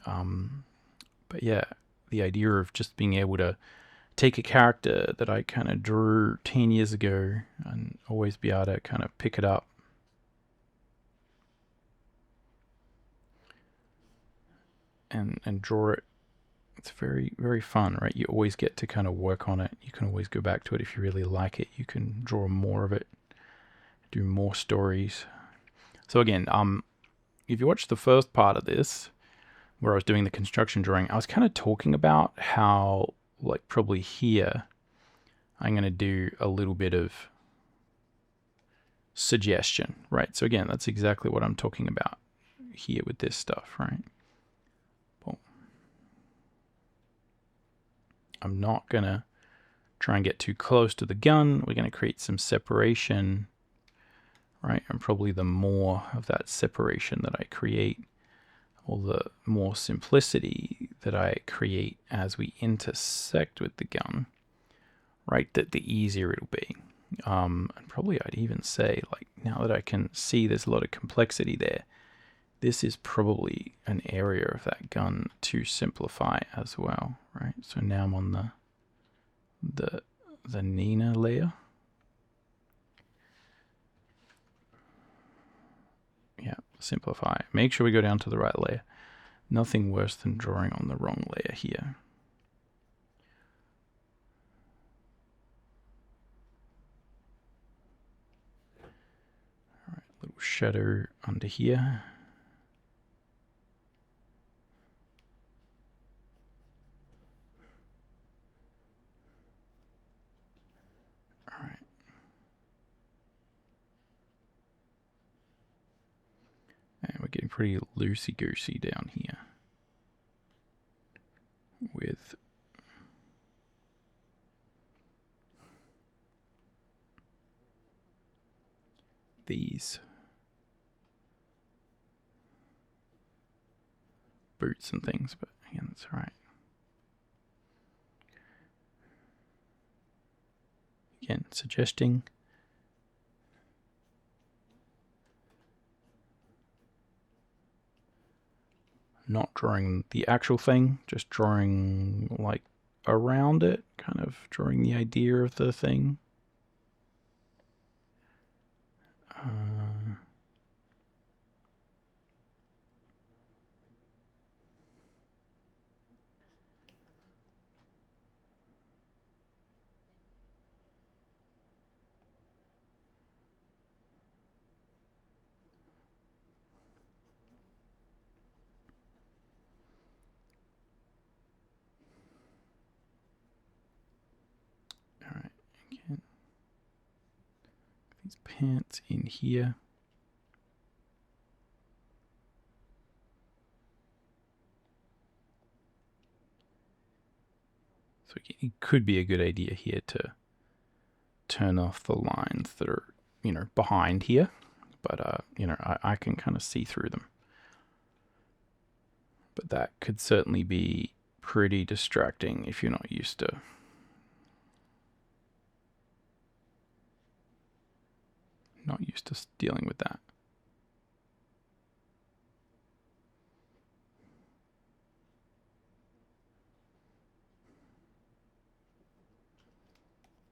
But yeah, the idea of just being able to take a character that I kind of drew 10 years ago and always be able to kind of pick it up and draw it. It's very, very fun, right? You always get to kind of work on it. You can always go back to it if you really like it. You can draw more of it, do more stories. So again, if you watch the first part of this, where I was doing the construction drawing, I was kind of talking about how, like, probably here, I'm going to do a little bit of suggestion, right? So again, that's exactly what I'm talking about here with this stuff, right? Boom. I'm not going to try and get too close to the gun. We're going to create some separation, right? And probably the more of that separation that I create, or the more simplicity that I create as we intersect with the gun, right, the easier it'll be. And probably I'd even say, like, now that I can see there's a lot of complexity there, this is probably an area of that gun to simplify as well, right? So now I'm on the Nina layer. Yeah, simplify. Make sure we go down to the right layer. Nothing worse than drawing on the wrong layer here. All right, little shadow under here. All right. And we're getting pretty loosey-goosey down here with these boots and things, but again, that's all right. Again, suggesting not drawing the actual thing, just drawing like around it, kind of drawing the idea of the thing. All right, again, these pants in here. So it could be a good idea here to turn off the lines that are, you know, behind here, but you know, I can kind of see through them. But that could certainly be pretty distracting if you're not used to dealing with that.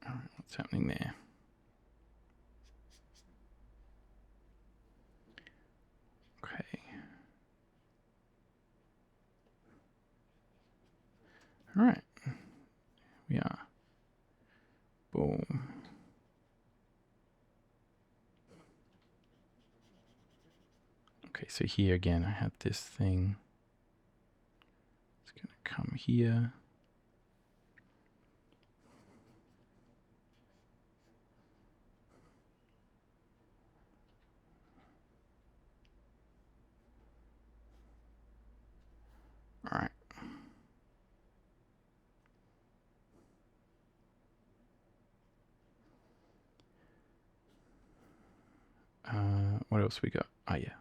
All right, what's happening there? Okay. All right. We are. Boom. Okay, so here again, I have this thing. It's going to come here. All right. What else we got? Oh yeah,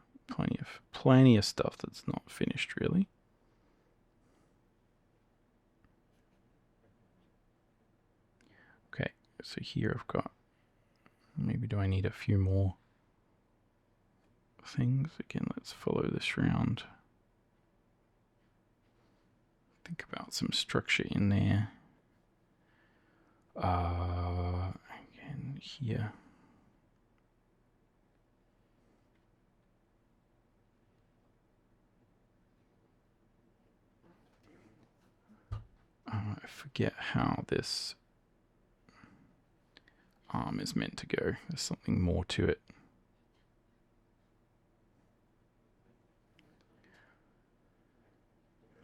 plenty of stuff that's not finished really. Okay, so here I've got, maybe do I need a few more things? Again, let's follow this round. Think about some structure in there. Again, here. I forget how this arm is meant to go. There's something more to it.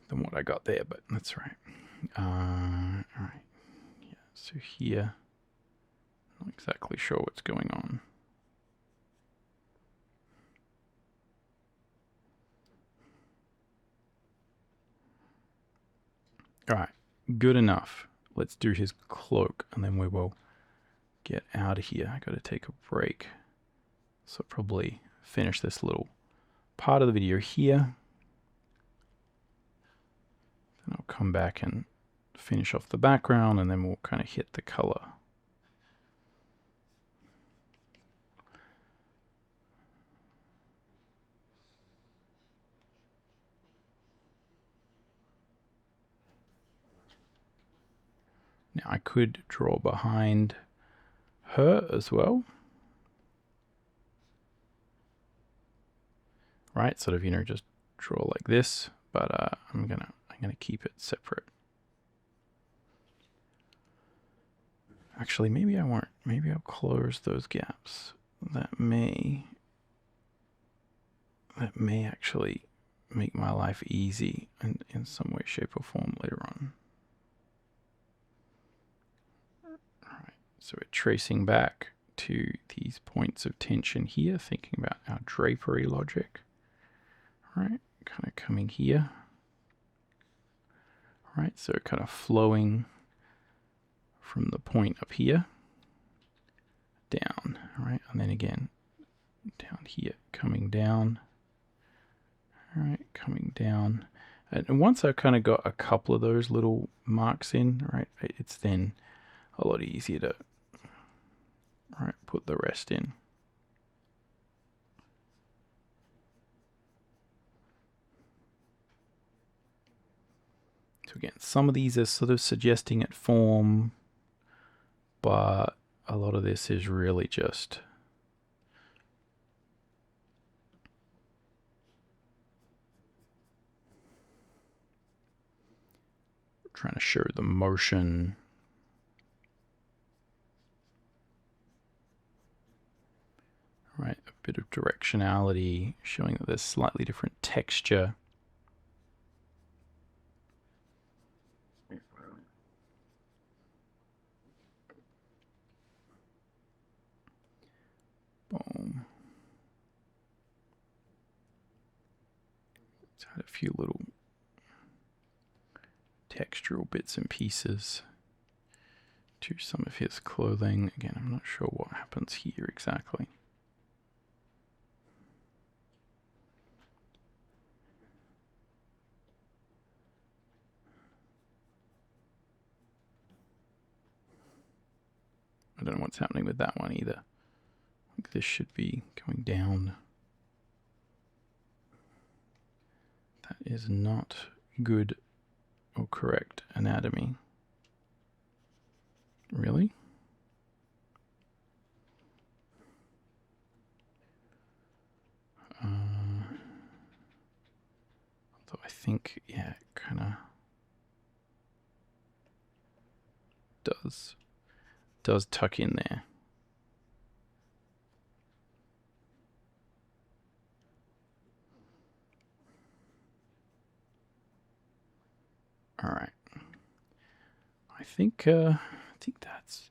Than what I got there, but that's right. All right. Yeah, so here, not exactly sure what's going on. All right, good enough. Let's do his cloak, and then we will get out of here. I got to take a break, so probably finish this little part of the video here. Then I'll come back and finish off the background, and then we'll kind of hit the color. Now I could draw behind her as well. Right, sort of, you know, just draw like this, but I'm gonna keep it separate. Actually, maybe I won't. Maybe I'll close those gaps. That may actually make my life easy in some way, shape, or form later on. Alright, so we're tracing back to these points of tension here, thinking about our drapery logic. Alright, kind of coming here. Alright, so kind of flowing from the point up here down, right, and then again down here, coming down, all right, coming down, and once I've kind of got a couple of those little marks in, right, it's then a lot easier to, right, put the rest in. So again, some of these are sort of suggesting it form, but a lot of this is really just trying to show the motion. Right, a bit of directionality, showing that there's slightly different texture. Boom. Let's add a few little textural bits and pieces to some of his clothing. Again, I'm not sure what happens here exactly. I don't know what's happening with that one either. I think this should be going down. That is not good or correct anatomy. Really? Although I think, yeah, it kind of does tuck in there. All right. I think that's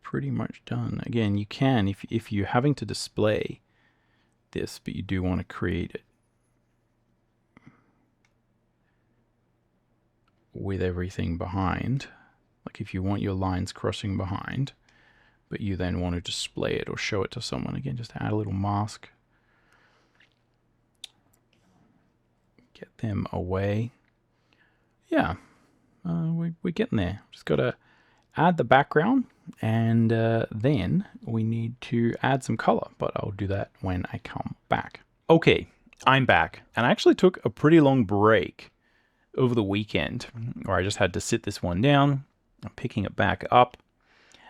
pretty much done. Again, you can, if you're having to display this, but you do want to create it with everything behind, like if you want your lines crossing behind, but you then want to display it or show it to someone, again, just add a little mask. Get them away. Yeah, we're getting there. Just got to add the background, and then we need to add some color, but I'll do that when I come back. Okay, I'm back, and I actually took a pretty long break over the weekend, where I just had to sit this one down. I'm picking it back up,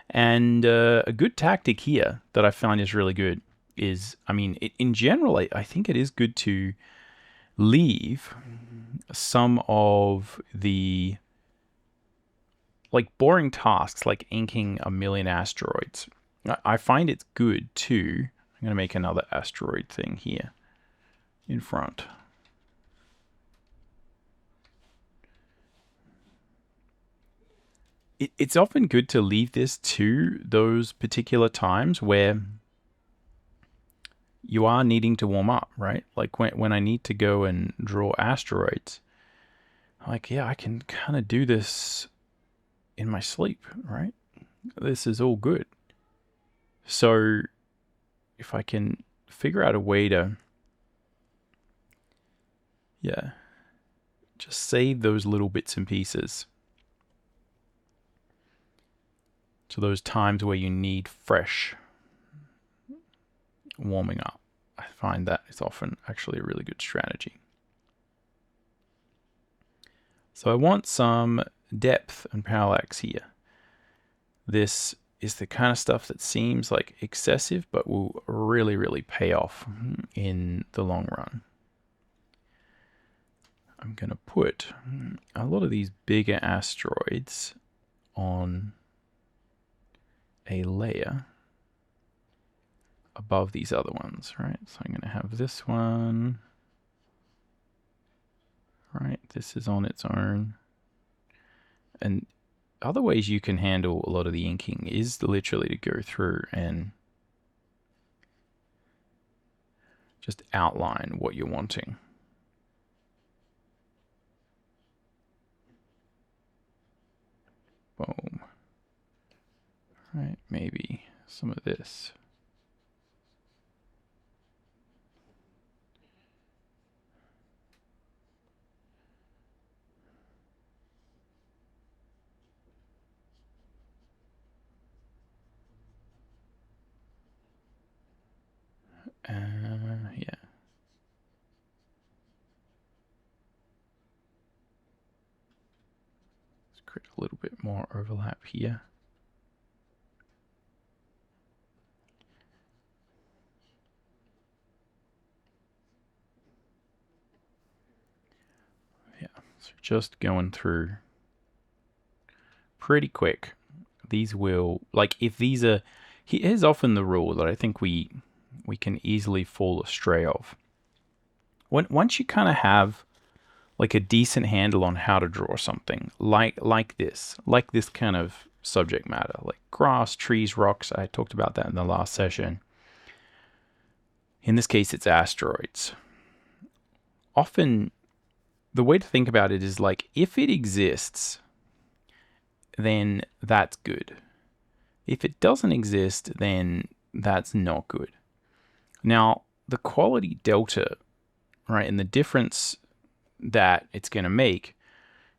and a good tactic here that I find is really good is, I mean, in general, I think it is good to leave some of the like boring tasks like inking a million asteroids. I find it's good too. I'm going to make another asteroid thing here in front. It's often good to leave this to those particular times where you are needing to warm up, right? Like when I need to go and draw asteroids, like, yeah, I can kind of do this in my sleep, right? This is all good. So if I can figure out a way to, yeah, just save those little bits and pieces. So those times where you need fresh warming up, I find that is often actually a really good strategy. So I want some depth and parallax here. This is the kind of stuff that seems like excessive, but will really, really pay off in the long run. I'm going to put a lot of these bigger asteroids on a layer above these other ones, right? So I'm going to have this one, right? This is on its own. And other ways you can handle a lot of the inking is literally to go through and just outline what you're wanting. Boom. Right, maybe some of this. Yeah. Let's create a little bit more overlap here. Yeah, so just going through pretty quick. These will, like, if these are, here's often the rule that I think we can easily fall astray of. Once you kind of have like a decent handle on how to draw something like this kind of subject matter, like grass, trees, rocks. I talked about that in the last session. In this case, it's asteroids. Often, the way to think about it is like, if it exists, then that's good. If it doesn't exist, then that's not good. Now, the quality delta, right, and the difference that it's going to make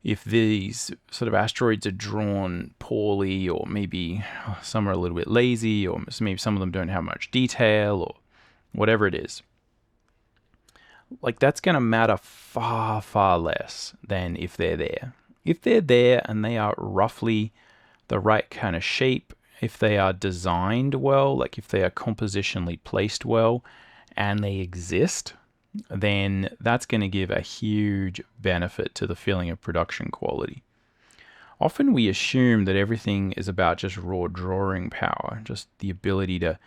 if these sort of asteroids are drawn poorly, or maybe some are a little bit lazy, or maybe some of them don't have much detail, or whatever it is, like, that's going to matter far, far less than if they're there. If they're there and they are roughly the right kind of shape, if they are designed well, like if they are compositionally placed well and they exist, then that's going to give a huge benefit to the feeling of production quality. Often we assume that everything is about just raw drawing power, just the ability to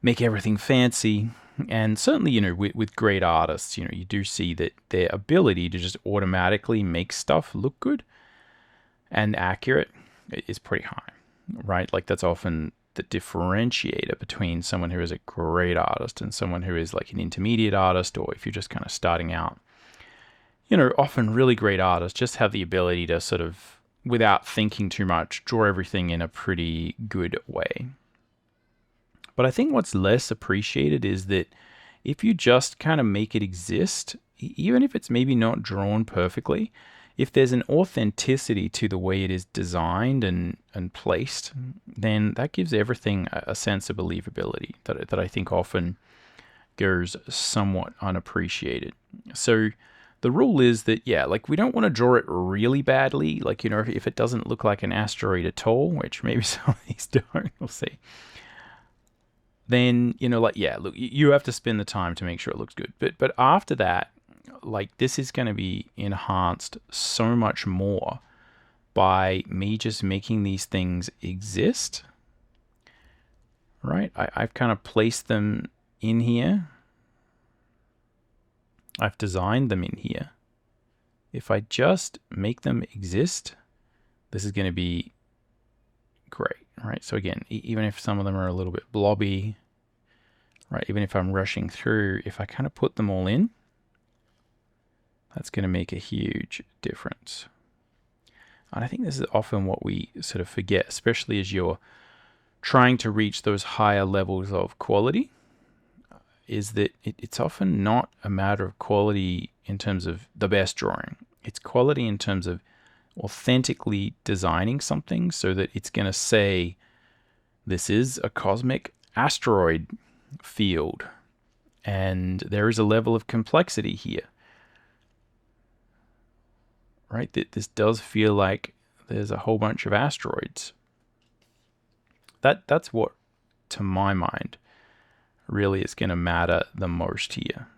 make everything fancy. And certainly, with great artists, you do see that their ability to just automatically make stuff look good and accurate is pretty high, right? Like, that's often the differentiator between someone who is a great artist and someone who is like an intermediate artist, or if you're just kind of starting out. Often really great artists just have the ability to sort of, without thinking too much, draw everything in a pretty good way. But I think what's less appreciated is that if you just kind of make it exist, even if it's maybe not drawn perfectly, if there's an authenticity to the way it is designed and placed, then that gives everything a sense of believability that I think often goes somewhat unappreciated. So the rule is that, yeah, like, we don't want to draw it really badly. Like, if it doesn't look like an asteroid at all, which maybe some of these don't, we'll see. Then, like, yeah, look, you have to spend the time to make sure it looks good. But after that, like, this is going to be enhanced so much more by me just making these things exist, right? I've kind of placed them in here. I've designed them in here. If I just make them exist, this is going to be great, right? So again, even if some of them are a little bit blobby, right? Even if I'm rushing through, if I kind of put them all in, that's going to make a huge difference. And I think this is often what we sort of forget, especially as you're trying to reach those higher levels of quality, is that it's often not a matter of quality in terms of the best drawing. It's quality in terms of authentically designing something so that it's going to say This is a cosmic asteroid field, and there is a level of complexity here. Right? This does feel like there's a whole bunch of asteroids. That's what, to my mind, really is going to matter the most here.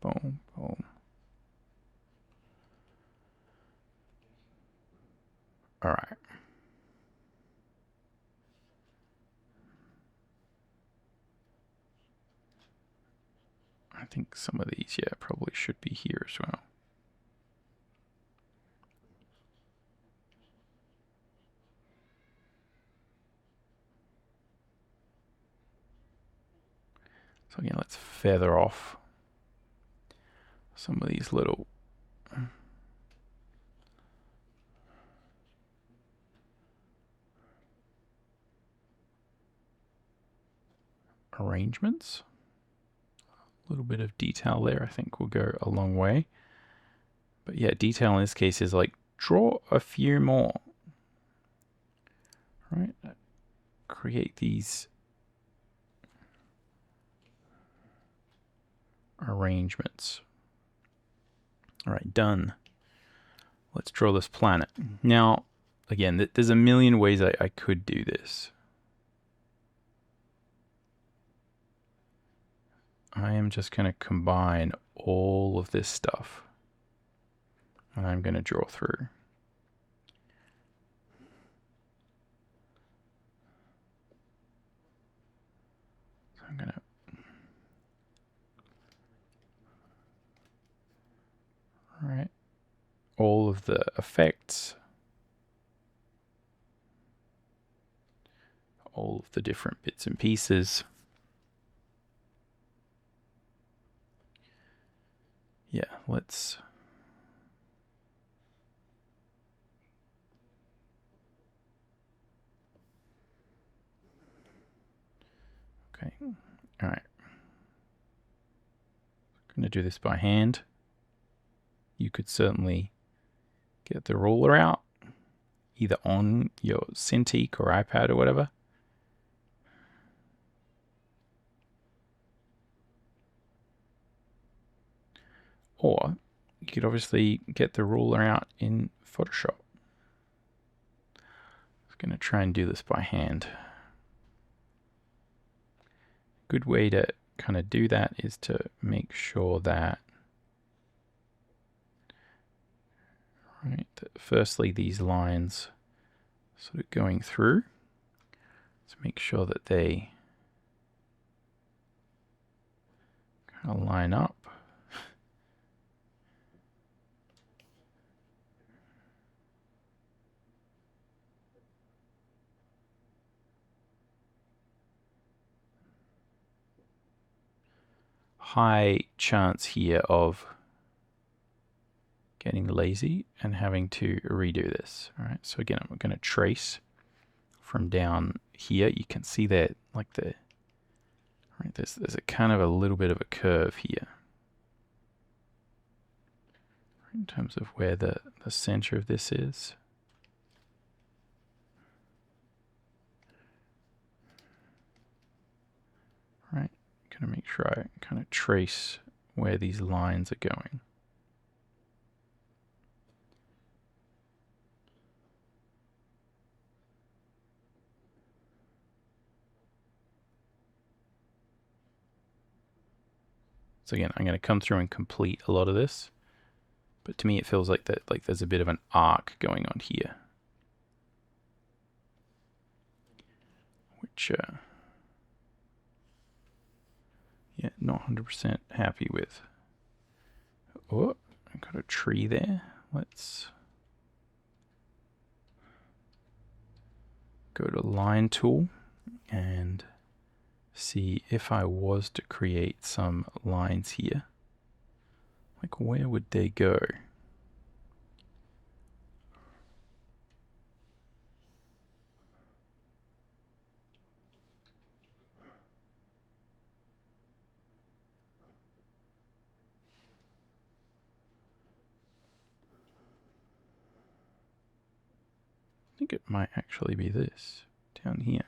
Boom, boom. All right. I think some of these, yeah, probably should be here as well. So again, let's feather off some of these little arrangements. A little bit of detail there, I think, will go a long way. But yeah, detail in this case is like, draw a few more. Right? Create these arrangements. All right, done. Let's draw this planet. Now, again, there's a million ways I could do this. I am just going to combine all of this stuff, and I'm going to draw through. So I'm going to all of the effects, all of the different bits and pieces. Yeah, let's okay. All right. I'm going to do this by hand. You could certainly get the ruler out, either on your Cintiq or iPad or whatever. Or you could obviously get the ruler out in Photoshop. I'm going to try and do this by hand. Good way to kind of do that is to make sure that, right, firstly these lines sort of going through. Let's make sure that they kind of line up. High chance here of getting lazy and having to redo this. All right, so again, I'm going to trace from down here. You can see that, like right, there's a kind of a little bit of a curve here in terms of where the center of this is. Right, going to make sure I kind of trace where these lines are going. So again, I'm going to come through and complete a lot of this, but to me it feels like that, like there's a bit of an arc going on here, which yeah, not 100% happy with. Oh, I've got a tree there. Let's go to line tool and see if I was to create some lines here, like where would they go? I think it might actually be this. down here.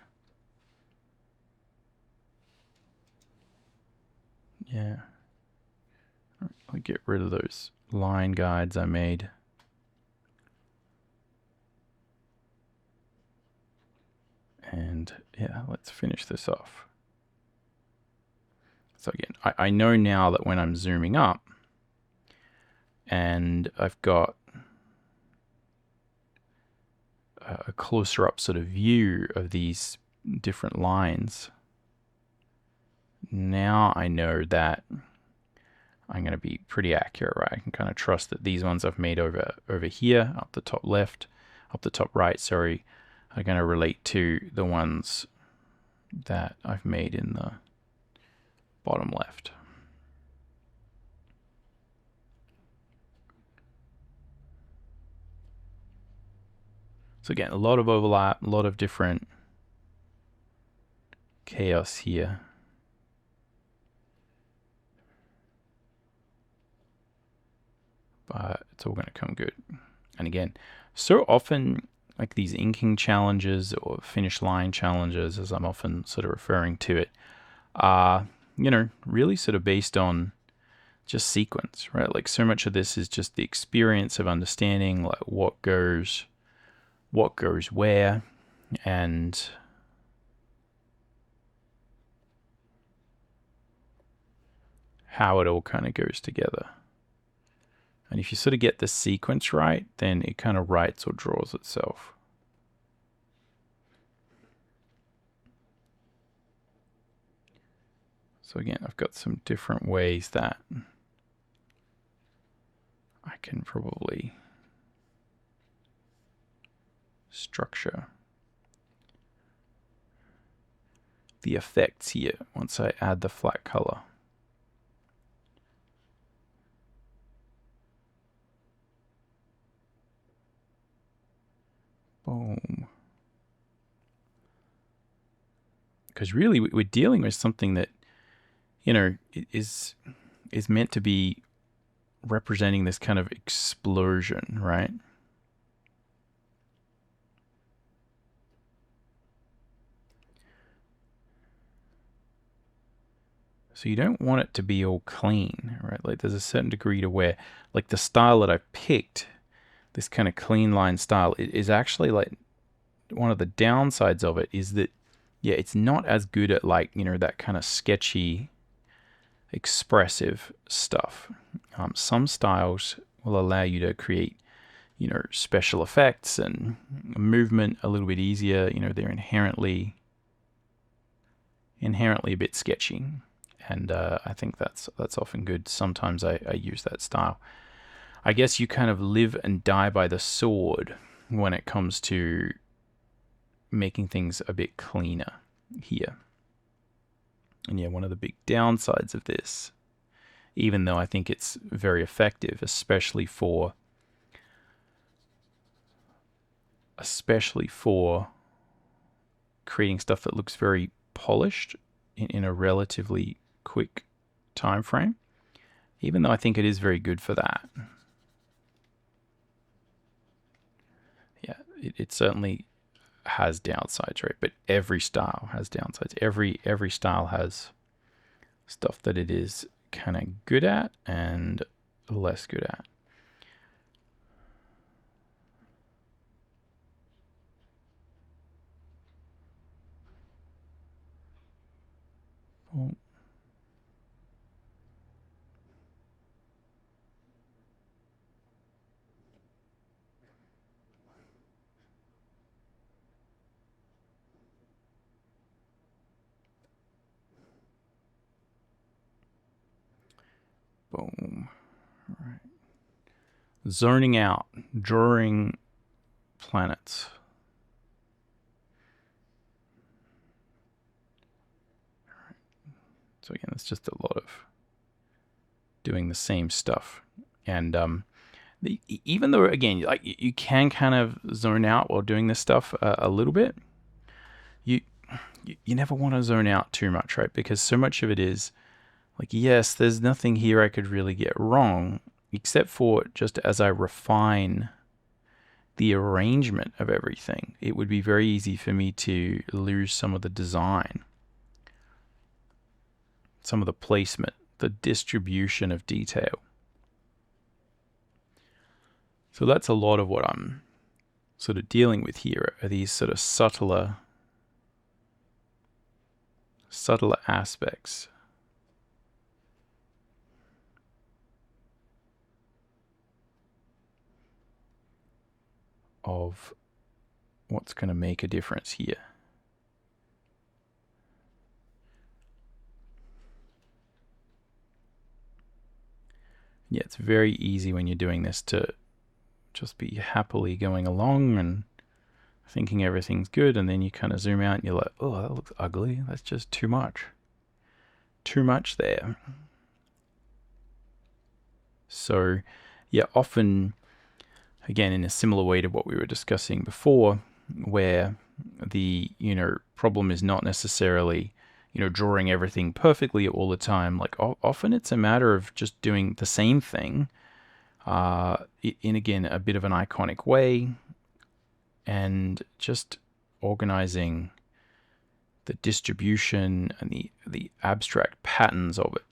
Yeah. I'll get rid of those line guides I made. And yeah, let's finish this off. So again, I know now that when I'm zooming up and I've got a closer up sort of view of these different lines, now I know that I'm going to be pretty accurate, right? I can kind of trust that these ones I've made over here, up the top left, up the top right, sorry, are going to relate to the ones that I've made in the bottom left. So again, a lot of overlap, a lot of different chaos here. But it's all going to come good. And again, so often, like these inking challenges or finish line challenges, as I'm often sort of referring to it, are, you know, really sort of based on just sequence, right? Like so much of this is just the experience of understanding like what goes where, and how it all kind of goes together. And if you sort of get the sequence right, then it kind of writes or draws itself. So again, I've got some different ways that I can probably structure the effects here once I add the flat color. Boom. Because really we're dealing with something that, you know, is meant to be representing this kind of explosion, right? So you don't want it to be all clean, right? Like there's a certain degree to where, like the style that I picked, this kind of clean line style, it is actually like one of the downsides of it is that, yeah, it's not as good at like, you know, that kind of sketchy, expressive stuff. Some styles will allow you to create, you know, special effects and movement a little bit easier. You know, they're inherently a bit sketchy. And I think that's often good. Sometimes I use that style. I guess you kind of live and die by the sword when it comes to making things a bit cleaner here. And yeah, one of the big downsides of this, even though I think it's very effective, especially for creating stuff that looks very polished in a relatively quick time frame, even though I think it is very good for that. Yeah, it certainly has downsides, right? But every style has downsides. Every style has stuff that it is kind of good at and less good at. Oh. Boom. All right. Zoning out, drawing planets. All right. So again, it's just a lot of doing the same stuff. And even though, again, like you can kind of zone out while doing this stuff a little bit, you never want to zone out too much, right? Because so much of it is like, yes, there's nothing here I could really get wrong, except for just as I refine the arrangement of everything, it would be very easy for me to lose some of the design, some of the placement, the distribution of detail. So that's a lot of what I'm sort of dealing with here, are these sort of subtler aspects of what's going to make a difference here. Yeah, it's very easy when you're doing this to just be happily going along and thinking everything's good, and then you kind of zoom out and you're like, oh, that looks ugly. That's just too much. Too much there. So, yeah, often, again, in a similar way to what we were discussing before, where the, problem is not necessarily, drawing everything perfectly all the time. Like, often it's a matter of just doing the same thing in, again, a bit of an iconic way, and just organizing the distribution and the abstract patterns of it.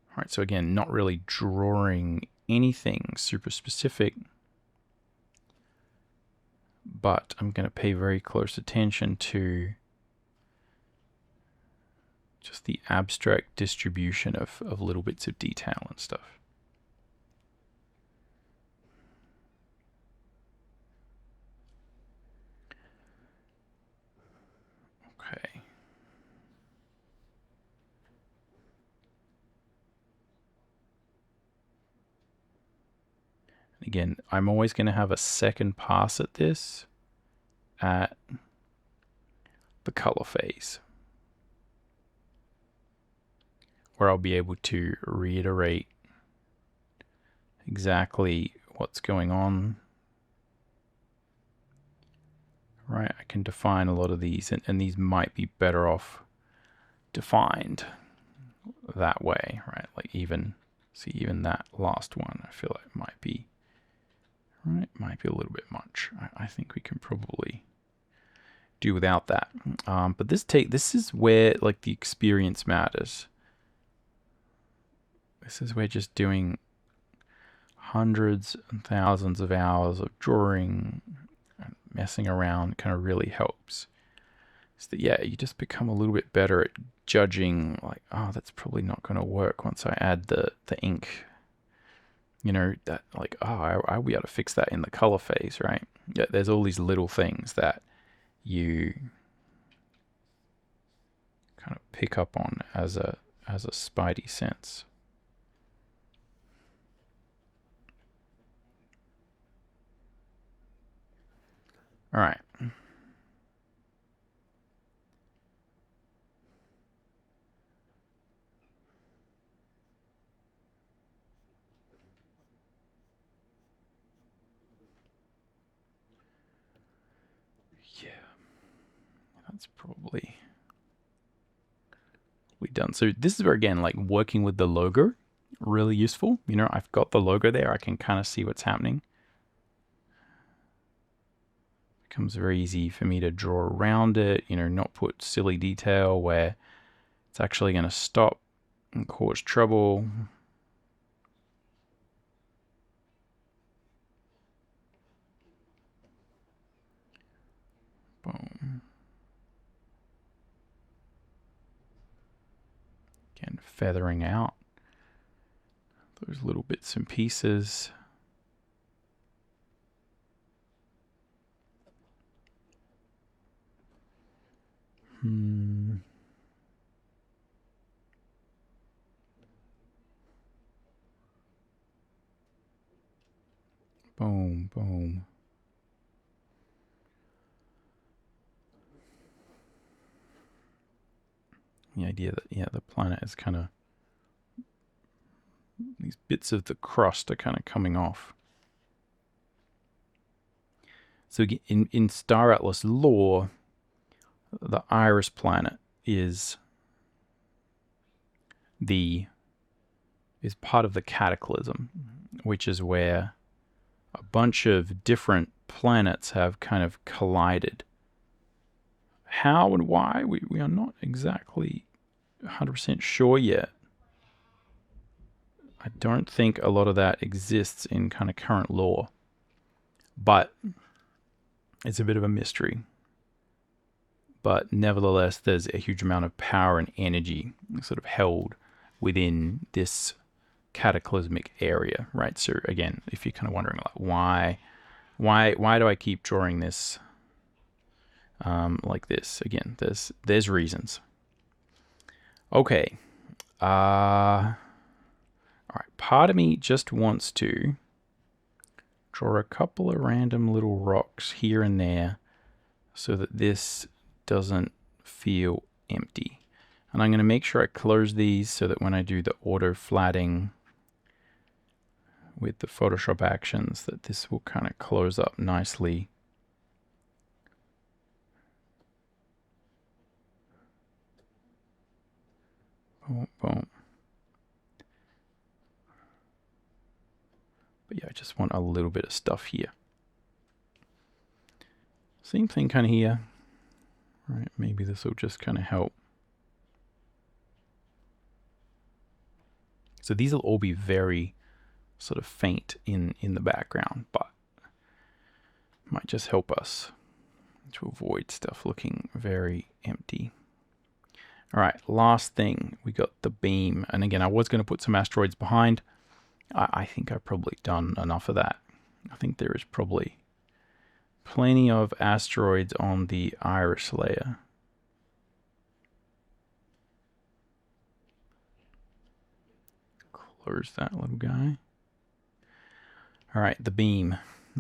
All right, so again, not really drawing anything super specific, but I'm going to pay very close attention to just the abstract distribution of little bits of detail and stuff. Okay. Again, I'm always going to have a second pass at this at the color phase, where I'll be able to reiterate exactly what's going on. Right, I can define a lot of these, and these might be better off defined that way, right? Like even that last one, I feel like might be a little bit much. I think we can probably do without that. But this is where like the experience matters. This is where just doing hundreds and thousands of hours of drawing and messing around kind of really helps. So that, yeah, you just become a little bit better at judging, like, oh, that's probably not going to work once I add the ink. That like, oh, I'll be able to fix that in the color phase, right? Yeah, there's all these little things that you kind of pick up on as a spidey sense. All right. Yeah, that's probably done. So this is where, again, like working with the logo, really useful. I've got the logo there. I can kind of see what's happening. Becomes very easy for me to draw around it, not put silly detail where it's actually going to stop and cause trouble. Boom. Again, feathering out those little bits and pieces. Boom, boom. The idea that, yeah, the planet is kind of, these bits of the crust are kind of coming off. So in Star Atlas lore, the Iris planet is is part of the cataclysm, which is where a bunch of different planets have kind of collided. How and why, we are not exactly 100% sure yet. I don't think a lot of that exists in kind of current lore, but it's a bit of a mystery. But nevertheless, there's a huge amount of power and energy sort of held within this cataclysmic area, right? So again, if you're kind of wondering like why do I keep drawing this like this? Again, there's reasons. Okay. All right, part of me just wants to draw a couple of random little rocks here and there so that this doesn't feel empty. And I'm going to make sure I close these so that when I do the auto flatting with the Photoshop actions, that this will kind of close up nicely. Boom, boom. But yeah, I just want a little bit of stuff here. Same thing kind of here. All right, maybe this will just kind of help. So these will all be very sort of faint in the background, but might just help us to avoid stuff looking very empty. All right, last thing, we got the beam. And again, I was going to put some asteroids behind. I think I've probably done enough of that. I think there is probably plenty of asteroids on the iris layer. Close that little guy. All right, the beam.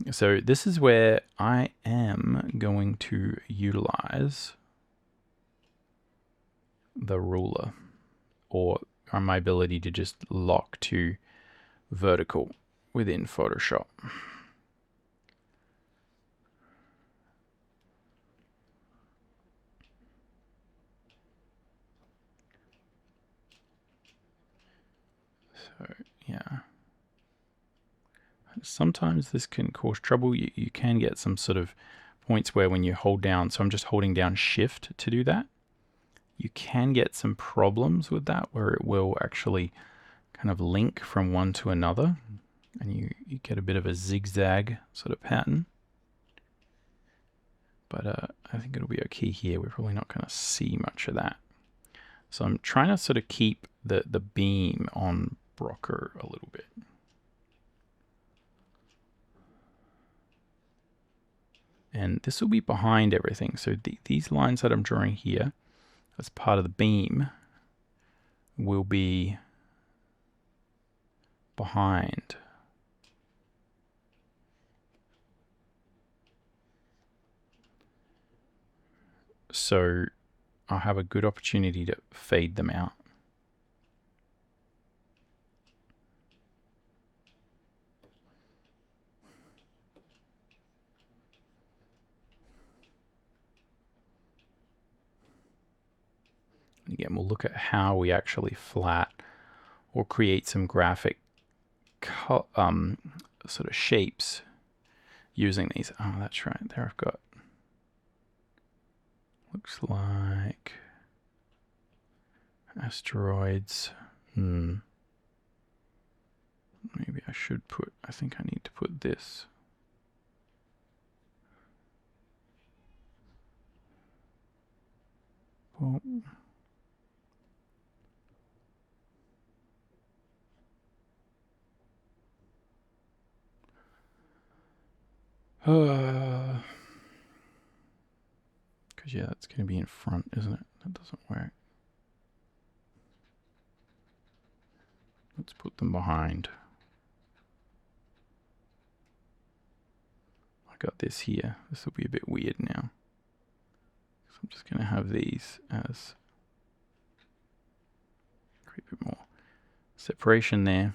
So this is where I am going to utilize the ruler, or my ability to just lock to vertical within Photoshop. So yeah, sometimes this can cause trouble. You can get some sort of points where when you hold down, so I'm just holding down shift to do that, you can get some problems with that where it will actually kind of link from one to another, and you get a bit of a zigzag sort of pattern. But I think it'll be okay here. We're probably not going to see much of that. So I'm trying to sort of keep the beam on Brocker a little bit. And this will be behind everything. So these lines that I'm drawing here as part of the beam will be behind. So I'll have a good opportunity to fade them out. Again, we'll look at how we actually flat or create some graphic sort of shapes using these. Oh, that's right. There I've got, looks like asteroids. Maybe I should put, I think I need to put this. Boom. Because yeah, that's going to be in front, isn't it? That doesn't work. Let's put them behind. I got this here. This will be a bit weird now. So I'm just going to have these as create a bit more separation there.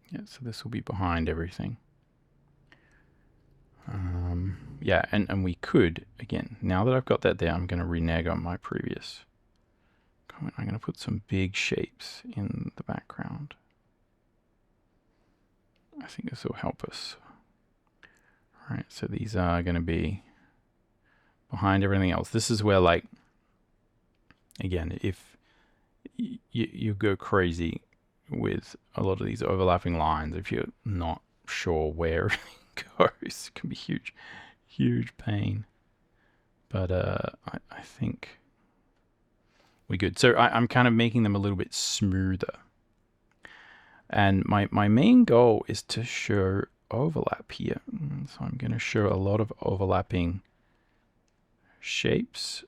Yeah, so this will be behind everything. Yeah, and we could, again, now that I've got that there, I'm going to renege on my previous comment. I'm going to put some big shapes in the background. I think this will help us. All right, so these are going to be behind everything else. This is where, like, again, if you go crazy with a lot of these overlapping lines, if you're not sure where everything goes, it can be huge pain. But I think we're good. So I'm kind of making them a little bit smoother. And my main goal is to show overlap here. So I'm going to show a lot of overlapping shapes.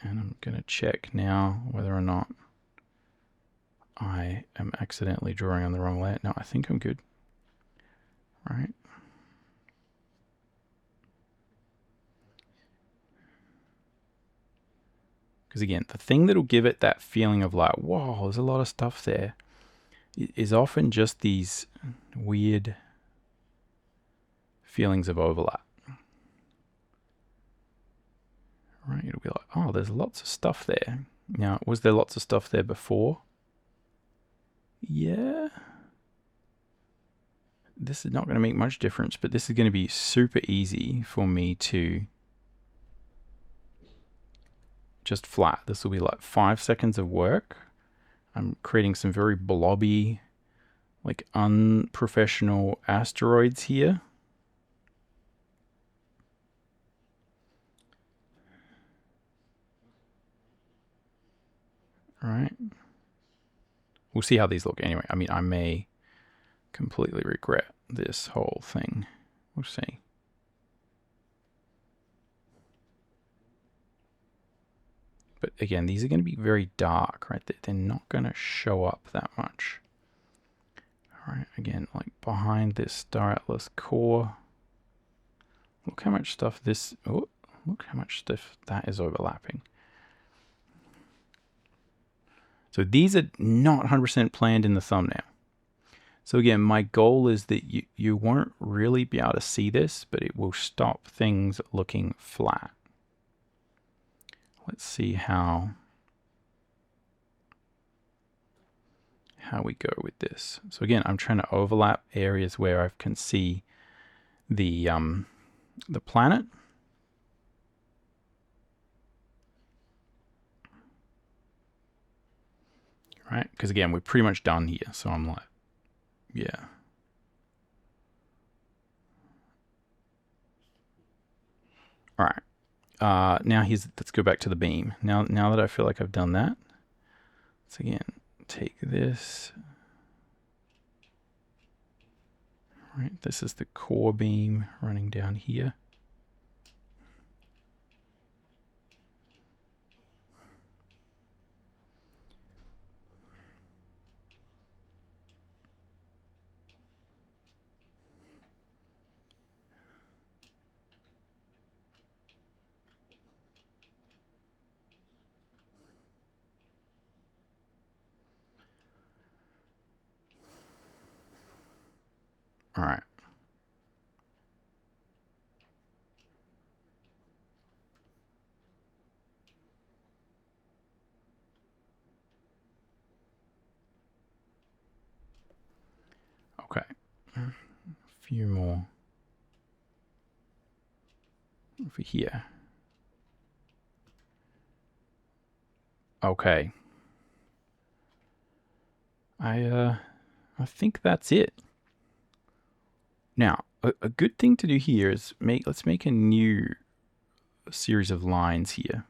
And I'm going to check now whether or not I am accidentally drawing on the wrong layer. No, I think I'm good. All right. Because again, the thing that'll give it that feeling of like, whoa, there's a lot of stuff there, is often just these weird feelings of overlap. Right, it'll be like, oh, there's lots of stuff there. Now, was there lots of stuff there before? Yeah. This is not going to make much difference, but this is going to be super easy for me to just flat. This will be like 5 seconds of work. I'm creating some very blobby, like unprofessional asteroids here. All right. We'll see how these look anyway. I mean, I may completely regret this whole thing. We'll see. But again, these are going to be very dark, right? They're not going to show up that much. All right, again, like behind this Star Atlas core. Look how much stuff this, oh, look how much stuff that is overlapping. So these are not 100% planned in the thumbnail. So again, my goal is that you won't really be able to see this, but it will stop things looking flat. Let's see how we go with this. So again, I'm trying to overlap areas where I can see the planet. Right? Because again, we're pretty much done here. So I'm like, yeah. All right. Now let's go back to the beam. Now that I feel like I've done that, let's again take this. All right, this is the core beam running down here. All right. Okay. A few more over here. Okay. I think that's it. Now, a good thing to do here is let's make a new series of lines here.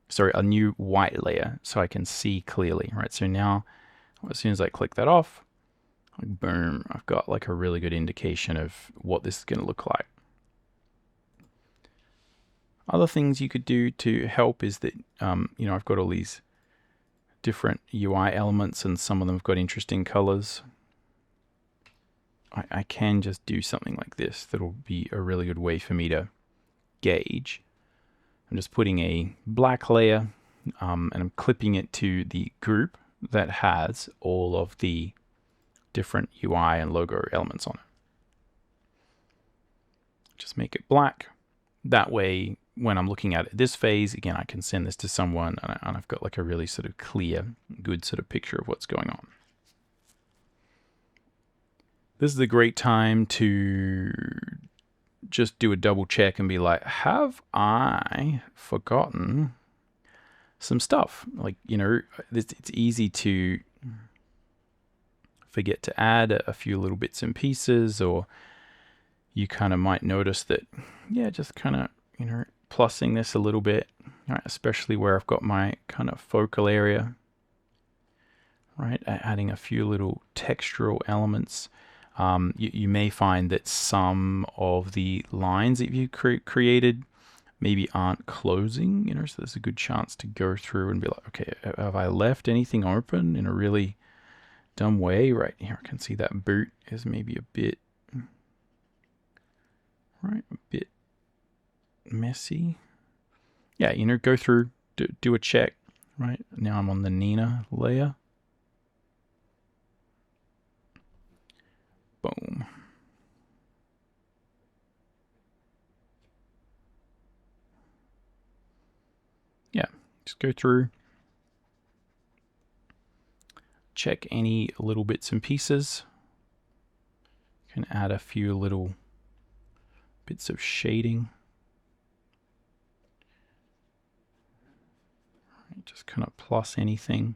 Sorry, a new white layer so I can see clearly, right? So now, as soon as I click that off, like boom, I've got like a really good indication of what this is going to look like. Other things you could do to help is that, you know, I've got all these different UI elements and some of them have got interesting colors. I can just do something like this. That'll be a really good way for me to gauge. I'm just putting a black layer and I'm clipping it to the group that has all of the different UI and logo elements on it. Just make it black. That way, when I'm looking at this phase, again, I can send this to someone and I've got like a really sort of clear, good sort of picture of what's going on. This is a great time to just do a double check and be like, have I forgotten some stuff? Like, you know, it's easy to forget to add a few little bits and pieces, or you kind of might notice that, yeah, just kind of, you know, plussing this a little bit, right, especially where I've got my kind of focal area, right, adding a few little textural elements. You may find that some of the lines that you created maybe aren't closing, you know, so there's a good chance to go through and be like, okay, have I left anything open in a really dumb way? Right here, I can see that boot is maybe a bit, right, a bit messy. Yeah, you know, go through, do a check, right? Now I'm on the Nina layer. Boom. Yeah, just go through, check any little bits and pieces. You can add a few little bits of shading. Right, just kind of plus anything.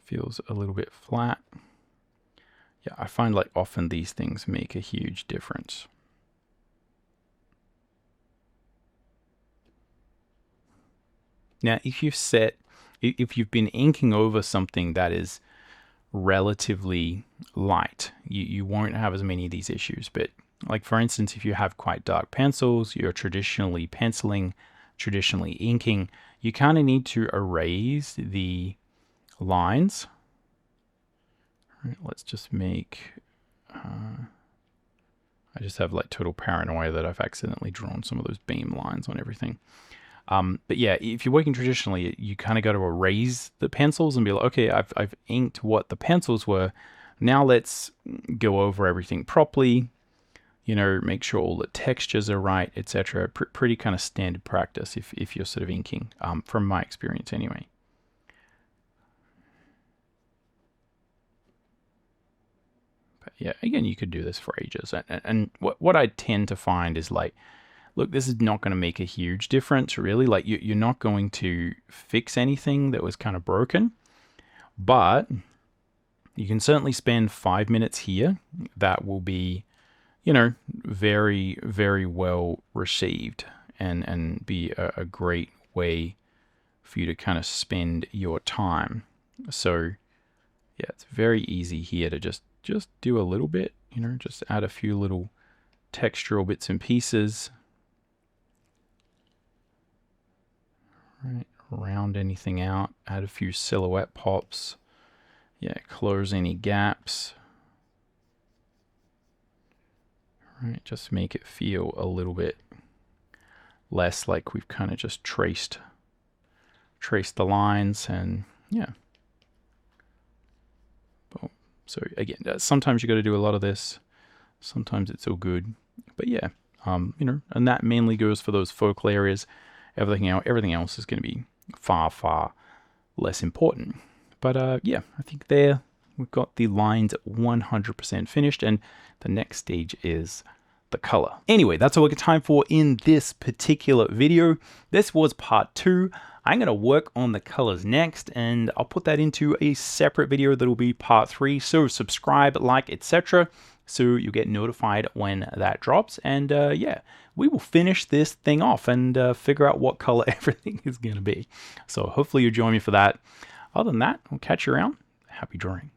Feels a little bit flat. Yeah, I find like often these things make a huge difference. Now, if you've been inking over something that is relatively light, you won't have as many of these issues. But like, for instance, if you have quite dark pencils, you're traditionally penciling, traditionally inking, you kind of need to erase the lines. All right, let's just make, I just have like total paranoia that I've accidentally drawn some of those beam lines on everything. But yeah, if you're working traditionally, you kind of got to erase the pencils and be like, okay, I've inked what the pencils were. Now let's go over everything properly, you know, make sure all the textures are right, etc. Pretty kind of standard practice if you're sort of inking, from my experience anyway. But yeah, again, you could do this for ages. And what I tend to find is like, look, this is not going to make a huge difference, really. Like, you're not going to fix anything that was kind of broken, but you can certainly spend 5 minutes here. That will be, you know, very, very well received and be a great way for you to kind of spend your time. So yeah, it's very easy here to just do a little bit, you know, just add a few little textural bits and pieces. Right, round anything out, add a few silhouette pops. Yeah, close any gaps. Right, just make it feel a little bit less like we've kind of just traced the lines, and yeah. Boom. So again, sometimes you got to do a lot of this. Sometimes it's all good, but yeah, you know, and that mainly goes for those focal areas. Everything else is going to be far, far less important. But yeah, I think there we've got the lines 100% finished, and the next stage is the color. Anyway, that's all we got time for in this particular video. This was part 2. I'm going to work on the colors next, and I'll put that into a separate video that'll be part 3. So subscribe, like, etc., so you get notified when that drops. And yeah, we will finish this thing off and figure out what color everything is going to be. So hopefully you'll join me for that. Other than that, I'll catch you around. Happy drawing.